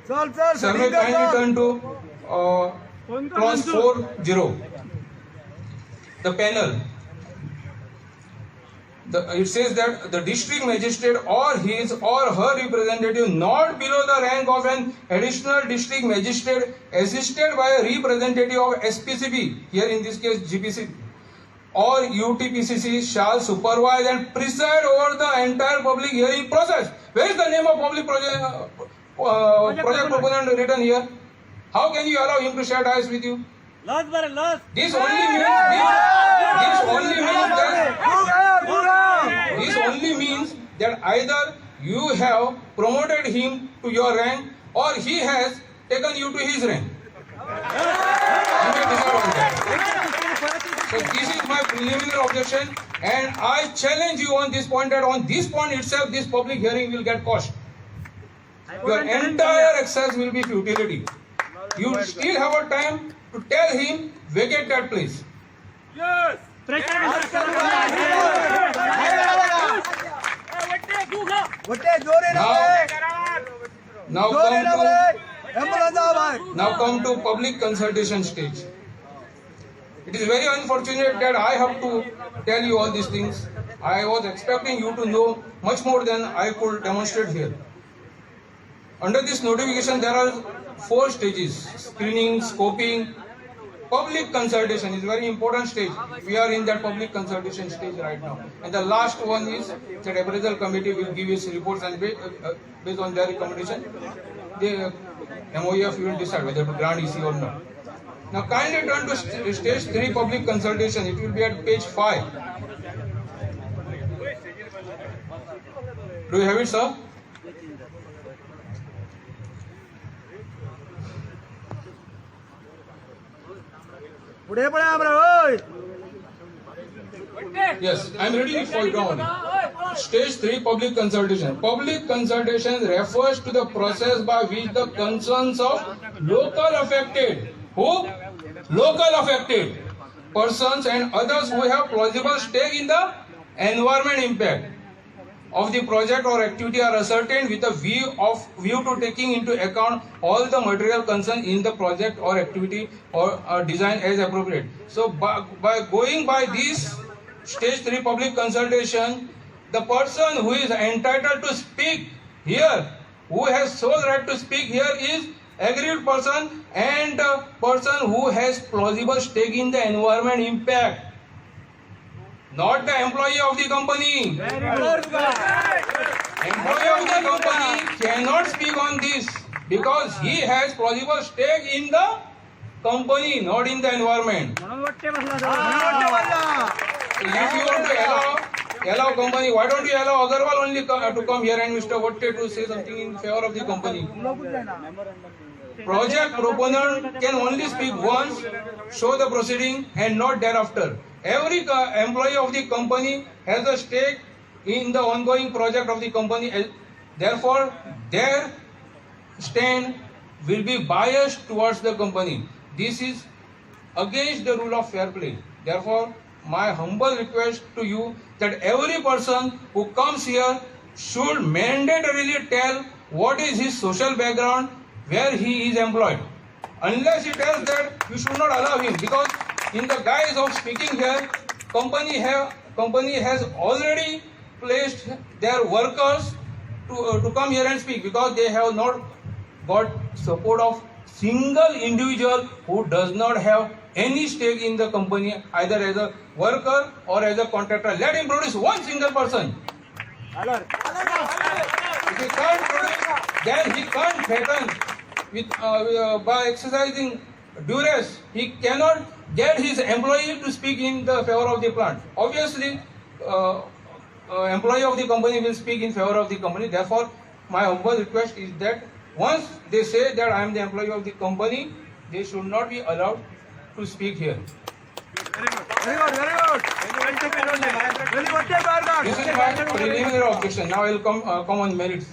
Sir, may kindly turn to clause 4.0. The panel. It says that the district magistrate or his or her representative not below the rank of an additional district magistrate assisted by a representative of SPCB, here in this case GPC, or UTPCC shall supervise and preside over the entire public hearing process. Where is the name of public project proponent written here? How can you allow him to share dice with you? This only means that either you have promoted him to your rank or he has taken you to his rank. You may decide on that. So this is my preliminary objection, and I challenge you on this point that on this point itself this public hearing will get cost. Your entire access will be futility. You still have a time to tell him vacate that place. Yes. Now come to public consultation stage. It is very unfortunate that I have to tell you all these things. I was expecting you to know much more than I could demonstrate here. Under this notification, there are 4 stages: screening, scoping. Public consultation is a very important stage. We are in that public consultation stage right now. And the last one is that appraisal committee will give its reports, and based on their recommendation, the MOEF will decide whether to grant EC or not. Now kindly turn to stage 3 public consultation. It will be at page 5. Do you have it, sir? Yes, I am reading it for you. Down. Stage 3 public consultation. Public consultation refers to the process by which the concerns of local affected. Who? Local affected persons and others who have plausible stake in the environment impact of the project or activity are ascertained with a view to taking into account all the material concerned in the project or activity or design as appropriate. So by going by this stage 3 public consultation, the person who is entitled to speak here, who has sole right to speak here, is aggrieved person and person who has plausible stake in the environment impact. Not the employee of the company. Employee of the company cannot speak on this because he has plausible stake in the company, not in the environment. If you want to allow company, why don't you allow Agarwal only to come here and Mr. Vatte to say something in favor of the company? Project proponent can only speak once, show the proceeding, and not thereafter. Every employee of the company has a stake in the ongoing project of the company. Therefore, their stand will be biased towards the company. This is against the rule of fair play. Therefore, my humble request to you that every person who comes here should mandatorily tell what is his social background, where he is employed. Unless he tells that, you should not allow him, because in the guise of speaking here, company has already placed their workers to come here and speak, because they have not got support of single individual who does not have any stake in the company, either as a worker or as a contractor. Let him produce one single person. If he can't produce, then he can't threaten by exercising duress. He cannot get his employee to speak in the favor of the plant. Obviously, employee of the company will speak in favor of the company. Therefore, my humble request is that once they say that I am the employee of the company, they should not be allowed to speak here. This is my preliminary objection. Now I will come on merits.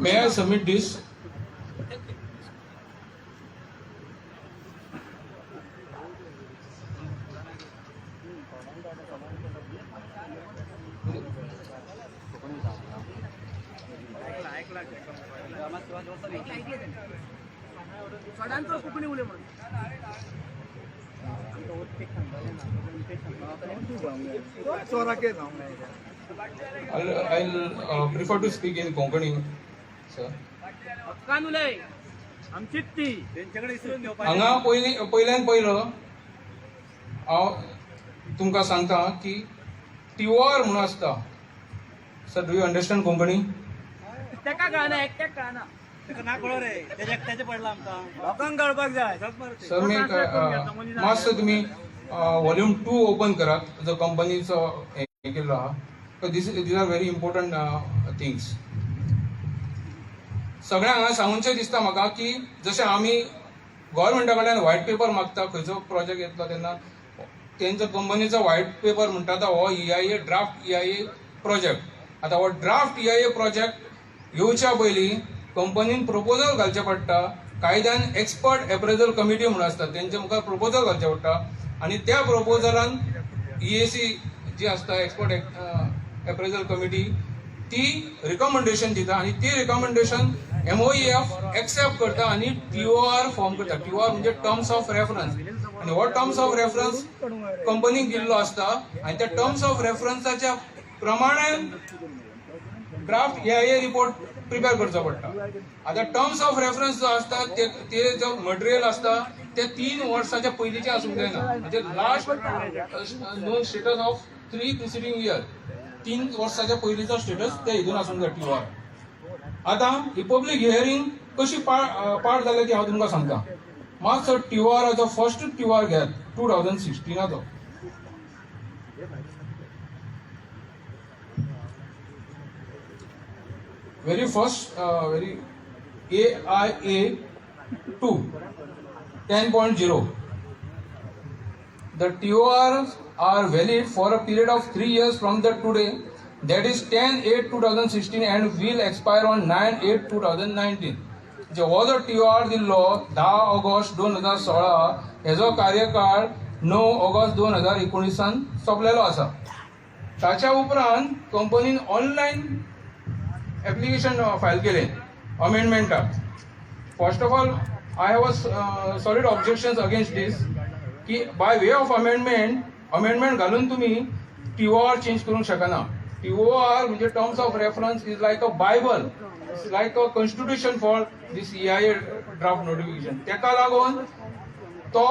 May I submit this? I'll prefer to speak in Konkani, sir. हांगा पयल्यान पयलो हांव तुमकां सांगता की टिओआर म्हणून आसता. Sir, do you understand Konkani? Sir, मी मातसो तुमी वॉल्यूम 2 ओपन करात जो कंपनीचो हे केल्लो आहा. These are very important things. सगळ्यांक हांगा सांगूनशें दिसता म्हाका की जशें आमी गव्हर्मेंटा कडल्यान व्हायट पेपर मागता खंयचो प्रोजेक्ट येतलो तेन्ना तेंचो कंपनीचो व्हायट पेपर म्हणटा तो हो EIA ड्राफ्ट EIA प्रोजेक्ट. आतां हो ड्राफ्ट EIA प्रोजेक्ट येवच्या पयलीं कंपनीन प्रपोजल घालचें पडटा. कायद्यान एक्सपर्ट एप्रेजल कमिटी म्हणून आसता तेंचे मुखार प्रपोजल घालचें पडटा आनी त्या प्रपोजलान EAC जी आसता एक्सपर्ट एप्रेजल कमिटी ती रिकमेंडेशन दिता आनी ती रिकमेंडेशन MOEF एक्सेप्ट करता आनी TOR फॉर्म करता. TOR म्हणजे टर्म्स ऑफ रेफरन्स आनी हो टर्म्स ऑफ रेफरन्स कंपनीक दिल्लो आसता आनी त्या टर्म्स ऑफ रेफरन्साच्या प्रमाणे ड्राफ्ट EIA रिपोर्ट प्रिपेअर करचो पडटा. आता टर्म्स ऑफ रेफरन्स जो आसता ते जो मटेरियल आसता ते 3 वर्साच्या पयलींचे आसूंक जायना. म्हणजे last non status of 3 preceding year 3 वर्साच्या पयलींचो स्टेटस ते हितून आसूंक जाय TOR. आता ही पब्लीक हियरींग कशी पार जाली ती हांव तुमकां सांगता. मातसो TORाचो फर्स्ट TOR घेयात 2016 very first very AIA 2 10.0. The TORs are valid for a period of 3 years from the today, that is 10/8/2016 and will expire on 9/8/2019. जो हो जो TOR दिल्लो 10 ऑगस्ट 2016 हेजो कार्यकाळ 9 ऑगस्ट 2019 सोंपलेलो आसा. ताच्या उपरांत कंपनीन ऑनलायन एप्लिकेशन फायल केले अमेंडमेंटा. First of all I have a solid objections against this की बाय वे ऑफ अमेंडमेंट घालून तुम्ही TOR चेंज करूंक शकना. TOR म्हणजे terms of reference is like a Bible, it's like a constitution for this EIA draft notification. तेका लागून तो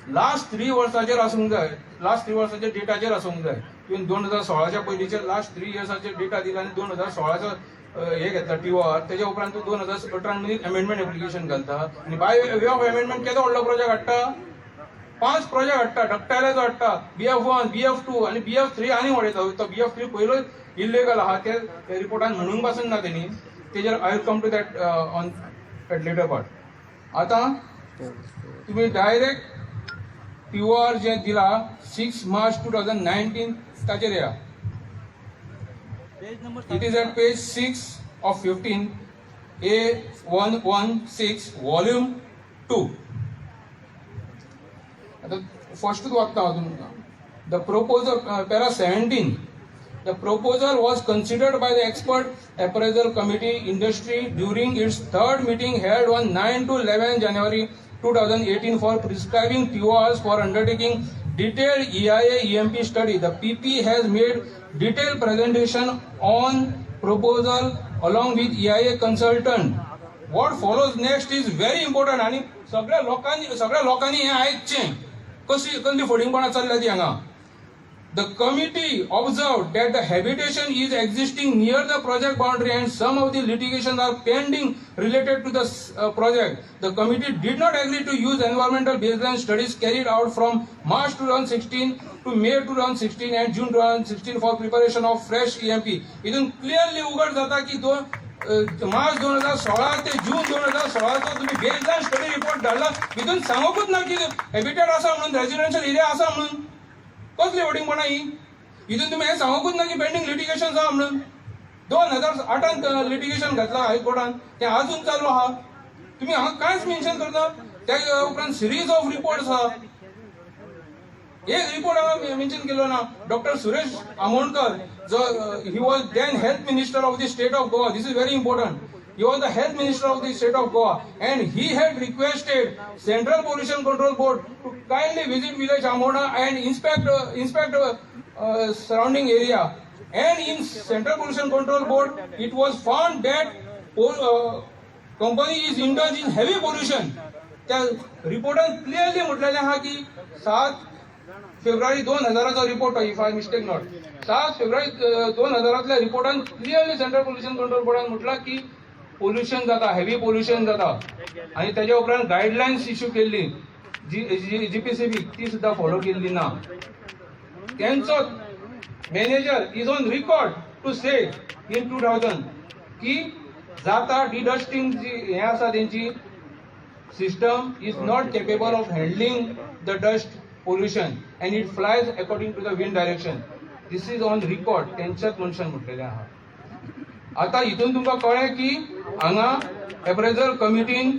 लास्ट 3 वर्साचेर आसूंक जाय, लास्ट 3 वर्साच्या डेटाचेर आसूंक जाय. तुवें 2016च्या पयलींचे लास्ट 3 इयर्साचे डेटा दिला आनी 2016चो हे घेतला TOR. तेच्या उपरांत तूं 2018 मदीं अमेंडमेंट एप्लिकेशन घालता आनी बाय वे ऑफ अमेंडमेंट केदो व्हडलो प्रोजेक्ट हाडटा. 5 प्रोजेक्ट हाडटा, डक्टायलाचो हाडटा, BF1 BF2 आनी BF3 आनी वाडयता. तो BF3 पयलो इल्लिगल आहा ते रिपोर्टान म्हणूंक पासून ना तेणी. तेजेर I will come to that on at later part. आतां तुमी डायरेक्ट TOR जे दिला 6 मार्च 2019 ताचेर या. It is at page 6 of 15 A116 volume 2. आता फर्स्टूच वाचता हांव तुमकां. The proposal para 17 The proposal was considered by the expert appraisal committee industry during its third meeting held on 9 to 11 January 2018 for prescribing TORs for undertaking detailed EIA EMP study. The PP has made detailed presentation on proposal along with EIA consultant. What follows next is very important आणि सगळ्या लोकांनी हे आयकचें कसली फडिंगपणां चल्ल्या ती हांगा. The committee observed that the habitation is existing near the project boundary and some of the litigations are pending related to the project. The committee did not agree to use environmental baseline studies carried out from March 2016 to May 2016 and June 2016 for preparation of fresh EMP. इथून clearly उघड जाता की मार्च 2016 ते जून 2016 तो तुम्ही बेसलाईन स्टडी रिपोर्ट धाडला. इथून सांगूकच ना की हॅबिटेट आसा म्हणून रेजिडेन्शियल एरिया आसा म्हणून. कसली वडींगपणां ही? इथून तुम्ही हे सांगूकच ना की पेंडिंग लिटिगेशन आहा म्हणून. 2008 लिटिगेशन घातला हायकोर्टान, ते अजून चालू आहा. तुम्ही हांगा कांयच मेन्शन करता. त्या उपरांत सिरीज ऑफ रिपोर्ट्स आहा. एक रिपोर्ट हांगा मेन्शन केलो ना. डॉक्टर सुरेश आमोणकर जो he was then health minister of the state of Goa. This is very important. He was the health minister of the state of Goa and he had requested Central Pollution Control Board to kindly visit village Amona and inspect surrounding area. And in Central Pollution Control Board, it was found that company is indulged in heavy pollution. त्या रिपोर्टान क्लिअरली म्हटलेले आहा की 7 फेब्रुवारी 2000 report if I mistake not. 7 फेब्रुवारी 2000 रिपोर्टान क्लिअरली सेंट्रल पोल्युशन कंट्रोल बोर्डान म्हटला की पोल्युशन जाता, हेवी पोल्युशन जाता आणि त्याच्या उपरांत गायडलायन्स इश्यू केल्ली जीपीसीबी ती सुद्धा फॉलो केल्ली ना. त्यांचो manager is on record to say in 2000 की जाता डिडस्टिंग जी हे आसा त्यांची system is not capable of handling the dust pollution and it flies according to the wind direction. This is on record. त्यांच्याच मनशान म्हटलेले आहा. आता इथून तुमकां कळ्ळें की हांगा एप्रेजल कमिटीन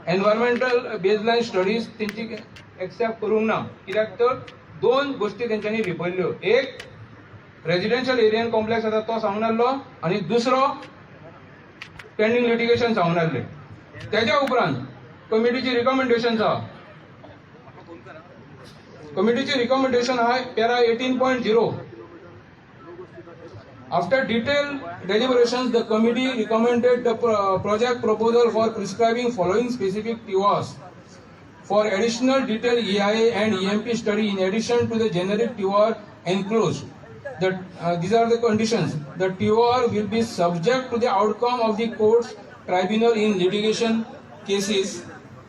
एनवायरमेंटल बेजलायन स्टडीज तेंची एक्सेप्ट करूंक ना. कित्याक तर 2 गोष्टी तेंच्यांनी लिपयल्ल्यो. एक रेजिडेन्शियल एरियन कॉम्प्लेक्स आसा तो सांगून आसलो आनी दुसरो पेंडिंग लिटिगेशन सांगून आसले. तेज्या उपरांत कमिटीची रिकमेंडेशन आहा. कमिटीची रिकमेंडेशन आहा para 18.0. After detailed deliberations, the committee recommended the project proposal for prescribing following specific TORs for additional detailed EIA and EMP study in addition to the generic TOR enclosed. These are the conditions. The TOR will be subject to the outcome of the court's tribunal in litigation cases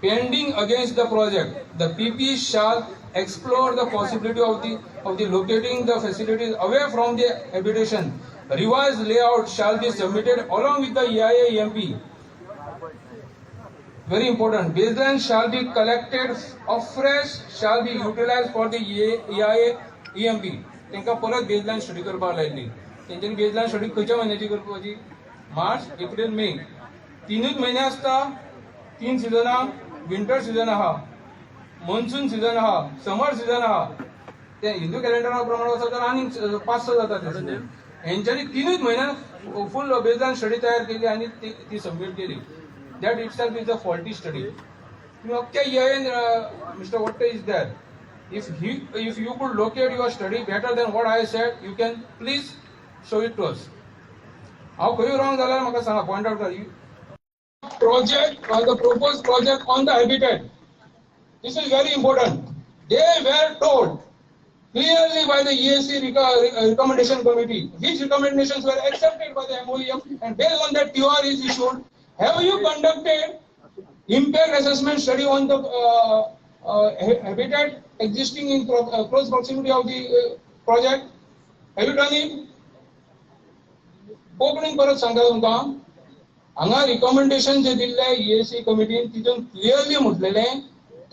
pending against the project. The PP shall explore the possibility of the locating the facilities away from the habitation. Revised layout shall be submitted along with the EIA EMP. Very important. Baseline shall be collected afresh, shall be utilized for the EIA EMP. तांकां परत बेजलायन स्टडी करपाक लायिल्ली. तेंच्यांनी बेजलायन स्टडी खंयच्या म्हयन्याची करपाची? मार्च, एप्रील, मे. 3च म्हयने आसता. 3 सिजनां. विंटर सीजन आहा, मॉन्सून सीजन आहा, समर सीजन आहा. ते हिंदू कॅलेंडरा प्रमाणे वचत जाल्यार आनी 5-6 जाता. हेंच्यांनी 3च म्हयन्यान फुल बेजलायन स्टडी तयार केली आणि ती सबमिट केली. That itself is a faulty study. तुम्ही अख्ख्या EIN mister Watte is there. If you could locate your study better than what I said, you can please show it to us. हांव खंय रॉंग जाल्यार म्हाका सांगा, पॉइंट आउट कर. Project or the proposed project on the habitat. This is very important. They were told clearly by the EAC recommendation committee which recommendations were accepted by the MOEF and based on that TOR is issued. Have you conducted impact assessment study on the habitat existing in close proximity of the project? Have you done it? कोंकणीन परत सांगता तुमकां. हांगा रिकमेंडेशन जे दिल्ले EAC कमिटीन तितून क्लियरली म्हटलेलें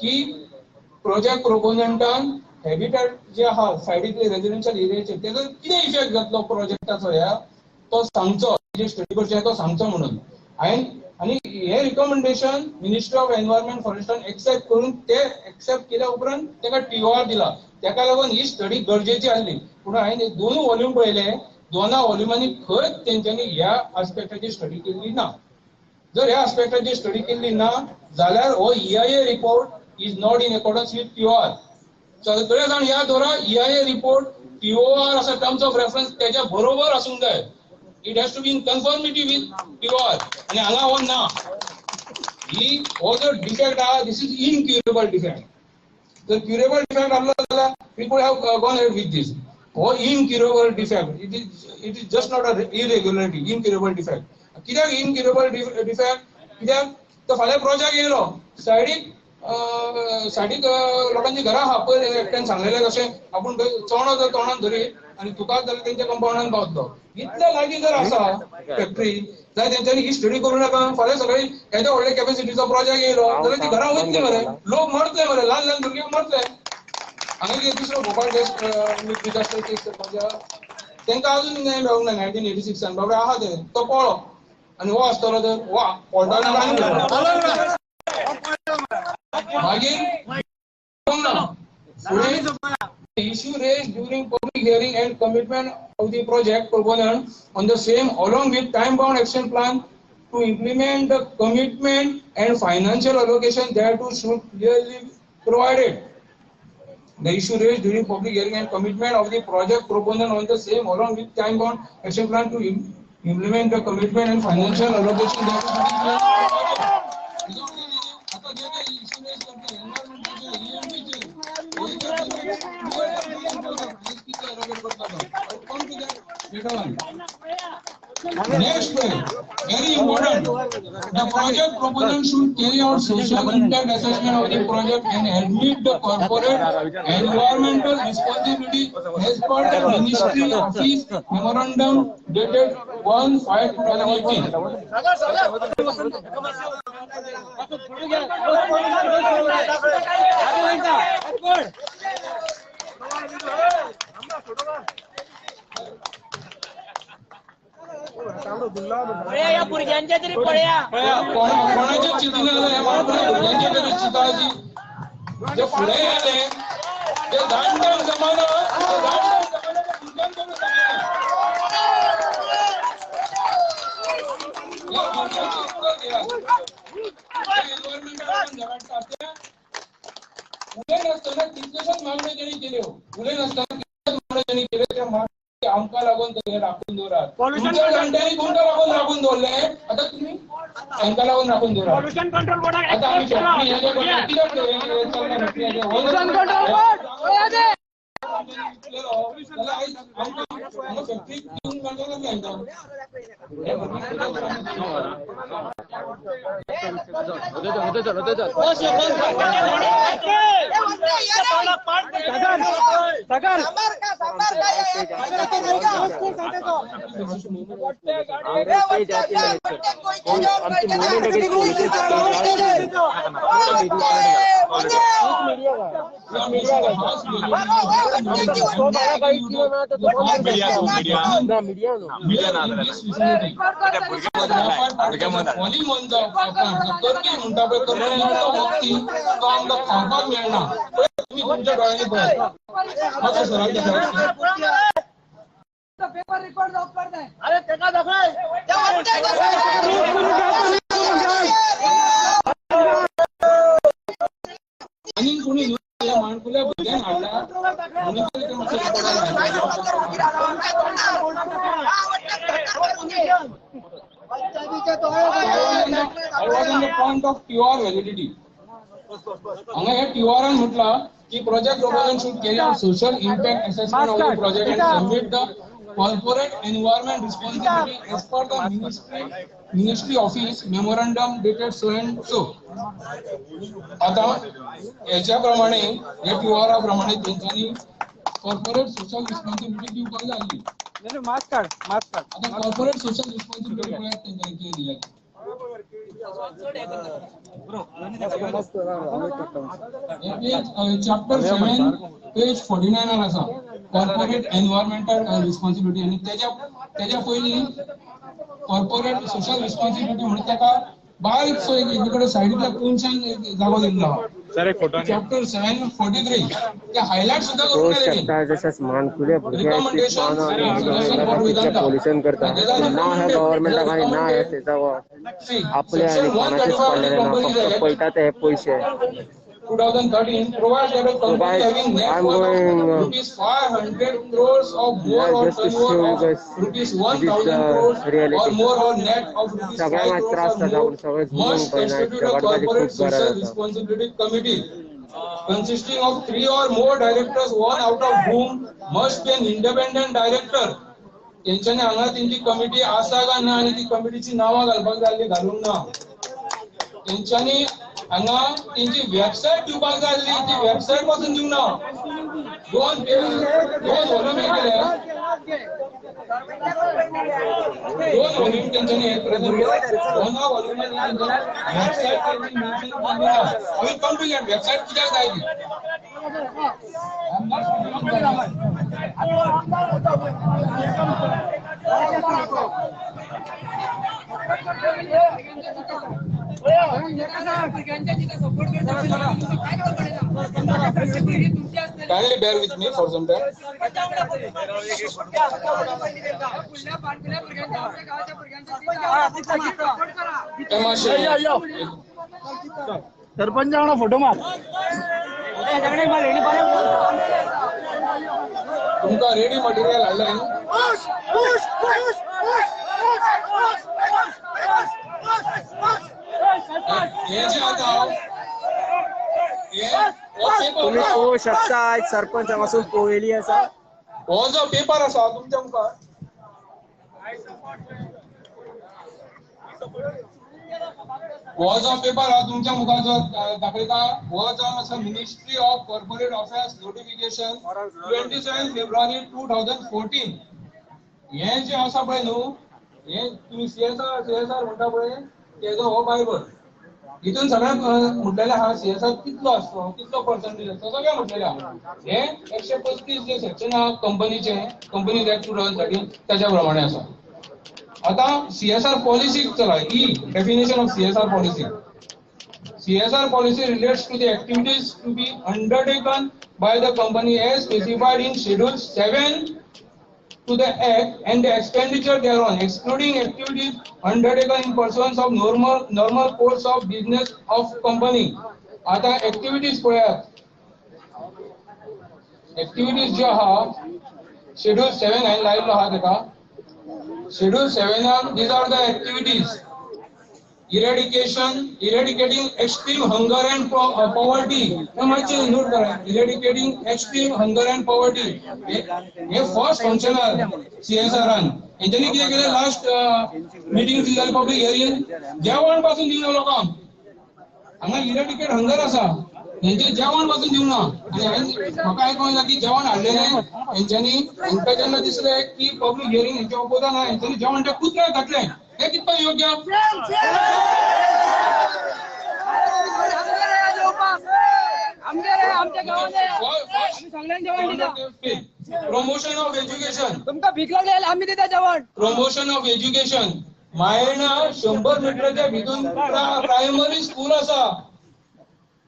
की प्रोजेक्ट प्रोपोनंटान हॅबिटेट जे आहा सायडीतले रेजिडेन्शियल एरियाचे तेजो कितें इफेक्ट जातलो प्रोजेक्टाचो ह्या तो सांगचो. जे स्टडी करचे तो सांगचो म्हणून. आनी हे रिकमेंडेशन मिनिस्ट्री ऑफ एनवायरमेंट फॉरेस्टान एक्सेप्ट करून ते एक्सेप्ट केल्या उपरांत ताका TOR दिला. ताका लागून ही स्टडी गरजेची आसली. पूण हांवें 2 वॉल्यूम पळयले. दोना वॉल्युमांनी खंयच तेंच्यांनी ह्या आस्पेक्टाची स्टडी केल्ली ना. जर ह्या आस्पेक्टाची स्टडी केल्ली ना जाल्यार हो EIA report is not in accordance with POR. सगळे जाण या दवरा EIA रिपोर्ट POR असा टर्म्स ऑफ रेफरन्स त्याच्या बरोबर आसूंक जाय. It has to be in conformity with POR आणि हांगा हो ना. हो जो डिफेक्ट आहा दिस इज इनक्युरेबल डिफेक्ट. जर क्युरेबल डिफेक्ट आसलो जाल्यार we could have gone ahead with this. हो incurable defect. It is just not a irregularity. Incurable defect. कित्याक इनक्युरेबल डिफेक्ट? कित्याक तो फाल्यां प्रोजेक्ट येयलो सायडीक लोकांची घरां आहा पयर एकट्यान सांगलेलें कशें आपूण चोणो जर तोंडान धरी आनी तुका जाल्यार तेंच्या कंपाउंडान पावतलो. इतले लागीं जर आसा फॅक्टरी जाल्यार तेंच्यांनी ही स्टडी करूं नाका. फाल्यां सगळी येदो व्हडले कॅपॅसिटीचो प्रोजेक्ट येयलो जाल्यार ती घरां वयतली मरे. लोक मरतले मरे. ल्हान ल्हान भुरगे मरतले. हांगा दुसरो भोपाळ डिजास्टर केस करपाच्या तांकां अजून न्याय मेळूंक ना. 1986 बाबा आहा ते तो पळो आनी हो आसतलो तर वा पोर्टान मागीर issue raised during public hearing and commitment of the project proponent on the same along with time bound action plan to implement the commitment and financial allocation thereto should clearly provided. The issue raised during public hearing and commitment of the project proponent on the same along with time bound action plan to implement the commitment and financial allocation thereto should be clearly provided. Next point, very important. The project proponent should carry out social impact assessment of the project and admit the corporate environmental responsibility as per the Ministry Office Memorandum dated 1/5/2018. या भुरग्यांच्या तरी पळया कोणाच्या चिंतन भुरग्यांच्या तरी चिताची जे फुडे आले ते जाणटे जमाना उलय नसताना कितलेशेच मागण्यो त्यांनी केल्यो. उलय नसताना कितलेशेच मागण्यो त्यांनी केल्यो. त्या मागण्यो आमकां लागून ते राखून दवरात. तुमच्या जाणट्यांनी तुमकां लागून राखून दवरले. आता तुम्ही तांकां लागून राखून दवरात. पॉल्युशन कंट्रोल बोर्डाक आता आम्ही फॅक्टरी कित्याक चलना factory pollution control board factory paper record अरे आणि कोणी माणकुल्या भुरग्यांक हाडला पॉइंट ऑफ प्युअर व्हॅलिडिटी. हांगा हे प्युअरान म्हटला की project proposal should carry out social impact assessment of the project and submit the corporate environment responsibility as per the ministry office memorandum dated so and so. आता याच्याप्रमाणे या POR प्रमाणे त्यांनी कॉर्पोरेट सोशल रिस्पॉन्सिबिलिटी दिवपाक जाल्ली. मास्क कार्ड आता कॉर्पोरेट सोशल रिस्पॉन्सिबिलिटी पळय त्यांनी किती दिला. चॅप्टर 7 पेज 49 आसा कॉर्पोरेट एन्व्हायरमेंटल रिस्पॉन्सिबिलिटी आणि त्याच्या पयली कॉर्पोरेट सोशल रिस्पॉन्सिबिलिटी म्हणटा ताका बारीक सो एकीकडे साईडला कोणशान जागो दिल्लो चॅप्टर 743 ते हायलाइट सुद्धा तो करून दिले. शकता जशाच मानकुले भुरग्यांची पोल्युशन करता ना ह्या गव्हर्नमेंटाक आणि ना ह्या शेजावर आपले आणि कोणाचेच पडलेले ना फक्त पळटा ते पैसे 2013 provides that a company having net I'm worth going, of rupees 500 crores or more or just to show turnover you of guys rupees this 1000 crores reality. or more or net of rupees 5 सगळ्यांना त्रास crores or जाता more पण सगळे झुलून must पळयना constitute a जगाडपाची corporate खूप गरज social आसा. responsibility committee consisting of 3 or more directors, one out of whom must be an independent director. त्यांच्यानी हांगा तेंची कमिटी आसा का ना आणि ती कमिटीची नावां घालपाक जाय घालूंक ना. त्यांच्यानी हांगा तेंची वेबसायट दिवपाक जाय आसली, ती वेबसायट पासून दिवंक ना. दोन वॉल्यूम केले, दोन वॉल्यूम त्यांच्यानी हे प्रेझेंट केले. दोन वॉल्यूमांनी त्यांच्यानी वेबसायट मेन्शन केली ना. आम्ही कम टू गेट वेबसायट कित्याक जाय ती. Kindly bear with me for some time. Sarpanch photo मार तुमका रेडी मटेरियल हाडलंय. हे जे आता तुम्ही पळोवंक शकता आज सरपंच हांगासून पळयली आसा. हो जो पेपर आसा तुमच्या मुखार हो जो पेपर हा तुमच्या मुखार जो दाखयता हो जो आसा ministry of corporate affairs notification 27 February 2014. हे जे आसा पळय न्हू, हे तुम्ही सीएसआर म्हणटा पळय तेजो हो बायबल. हितून सगळ्यात म्हटलेले हा सीएसआर कितलो असतो, कितलो पर्सेंटेज असतो सगळें म्हटलेले आहा. हे 135 जे सेक्शन आहा कंपनीचे, कंपनीज ऍक्ट 2013 त्याच्या प्रमाणे आसा. आता सीएसआर पॉलिसी चला ही definition of CSR policy. CSR policy relates to the activities to be undertaken by the company as specified in Schedule 7 to the Act and the expenditure thereon, excluding activities undertaken in pursuance of normal course of business of company. आता activities पळयात. Activities जो आहा Schedule 7 हांवें लायिल्लो आहा तेका. Schedule 7 these are the activities. Eradicating extreme hunger and poverty. हे मातशे नोट करा. Eradicating extreme hunger and poverty. हे फर्स्ट फंक्शन आहे CSRन. यांच्यानी किती केले लास्ट मीटिंग दिली पब्लिक हियरिंग जेवण पासून दिवना लोकांक. हांगा इरेडिकेट हंगर आसा. यांचे जेवण पासून दिवना. आणि म्हाका ऐकूंक येता की जेवण हाडलेले यांच्यानी हांकां जेन्ना दिसले की पब्लिक हियरिंग यांच्या ओपोजान आहा यांच्यानी जेवण त्या कुत्र्याक घातले. हे कितपत योग्य? Promotion of education. तुमका भीक लागली आम्ही देता जेवण. Promotion of education. मायना 100 मीटरच्या भितून प्रायमरी स्कूल आसा.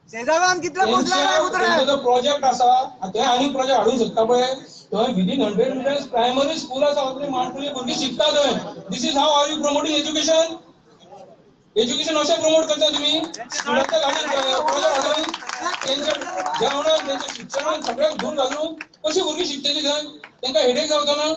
शेजागान कितले पोहोचला प्रोजेक्ट आसा ते आनी प्रोजेक्ट हाडूंक शकता पळय. थंय विदिन 100 मिटर्स प्रायमरी स्कूल आसा. आपली माणकुली भुरगीं शिकता थंय. This is how are you promoting education. Education अशें प्रमोट करता तुम्ही स्टुडंटच्या गाडीत प्रोजेक्ट हाडून तेंच्या जेवणाक तेंच्या शिक्षणाक सगळ्याक धूर घालून कशी भुरगीं शिकतली थंय. तांकां हेडेक जावचो ना.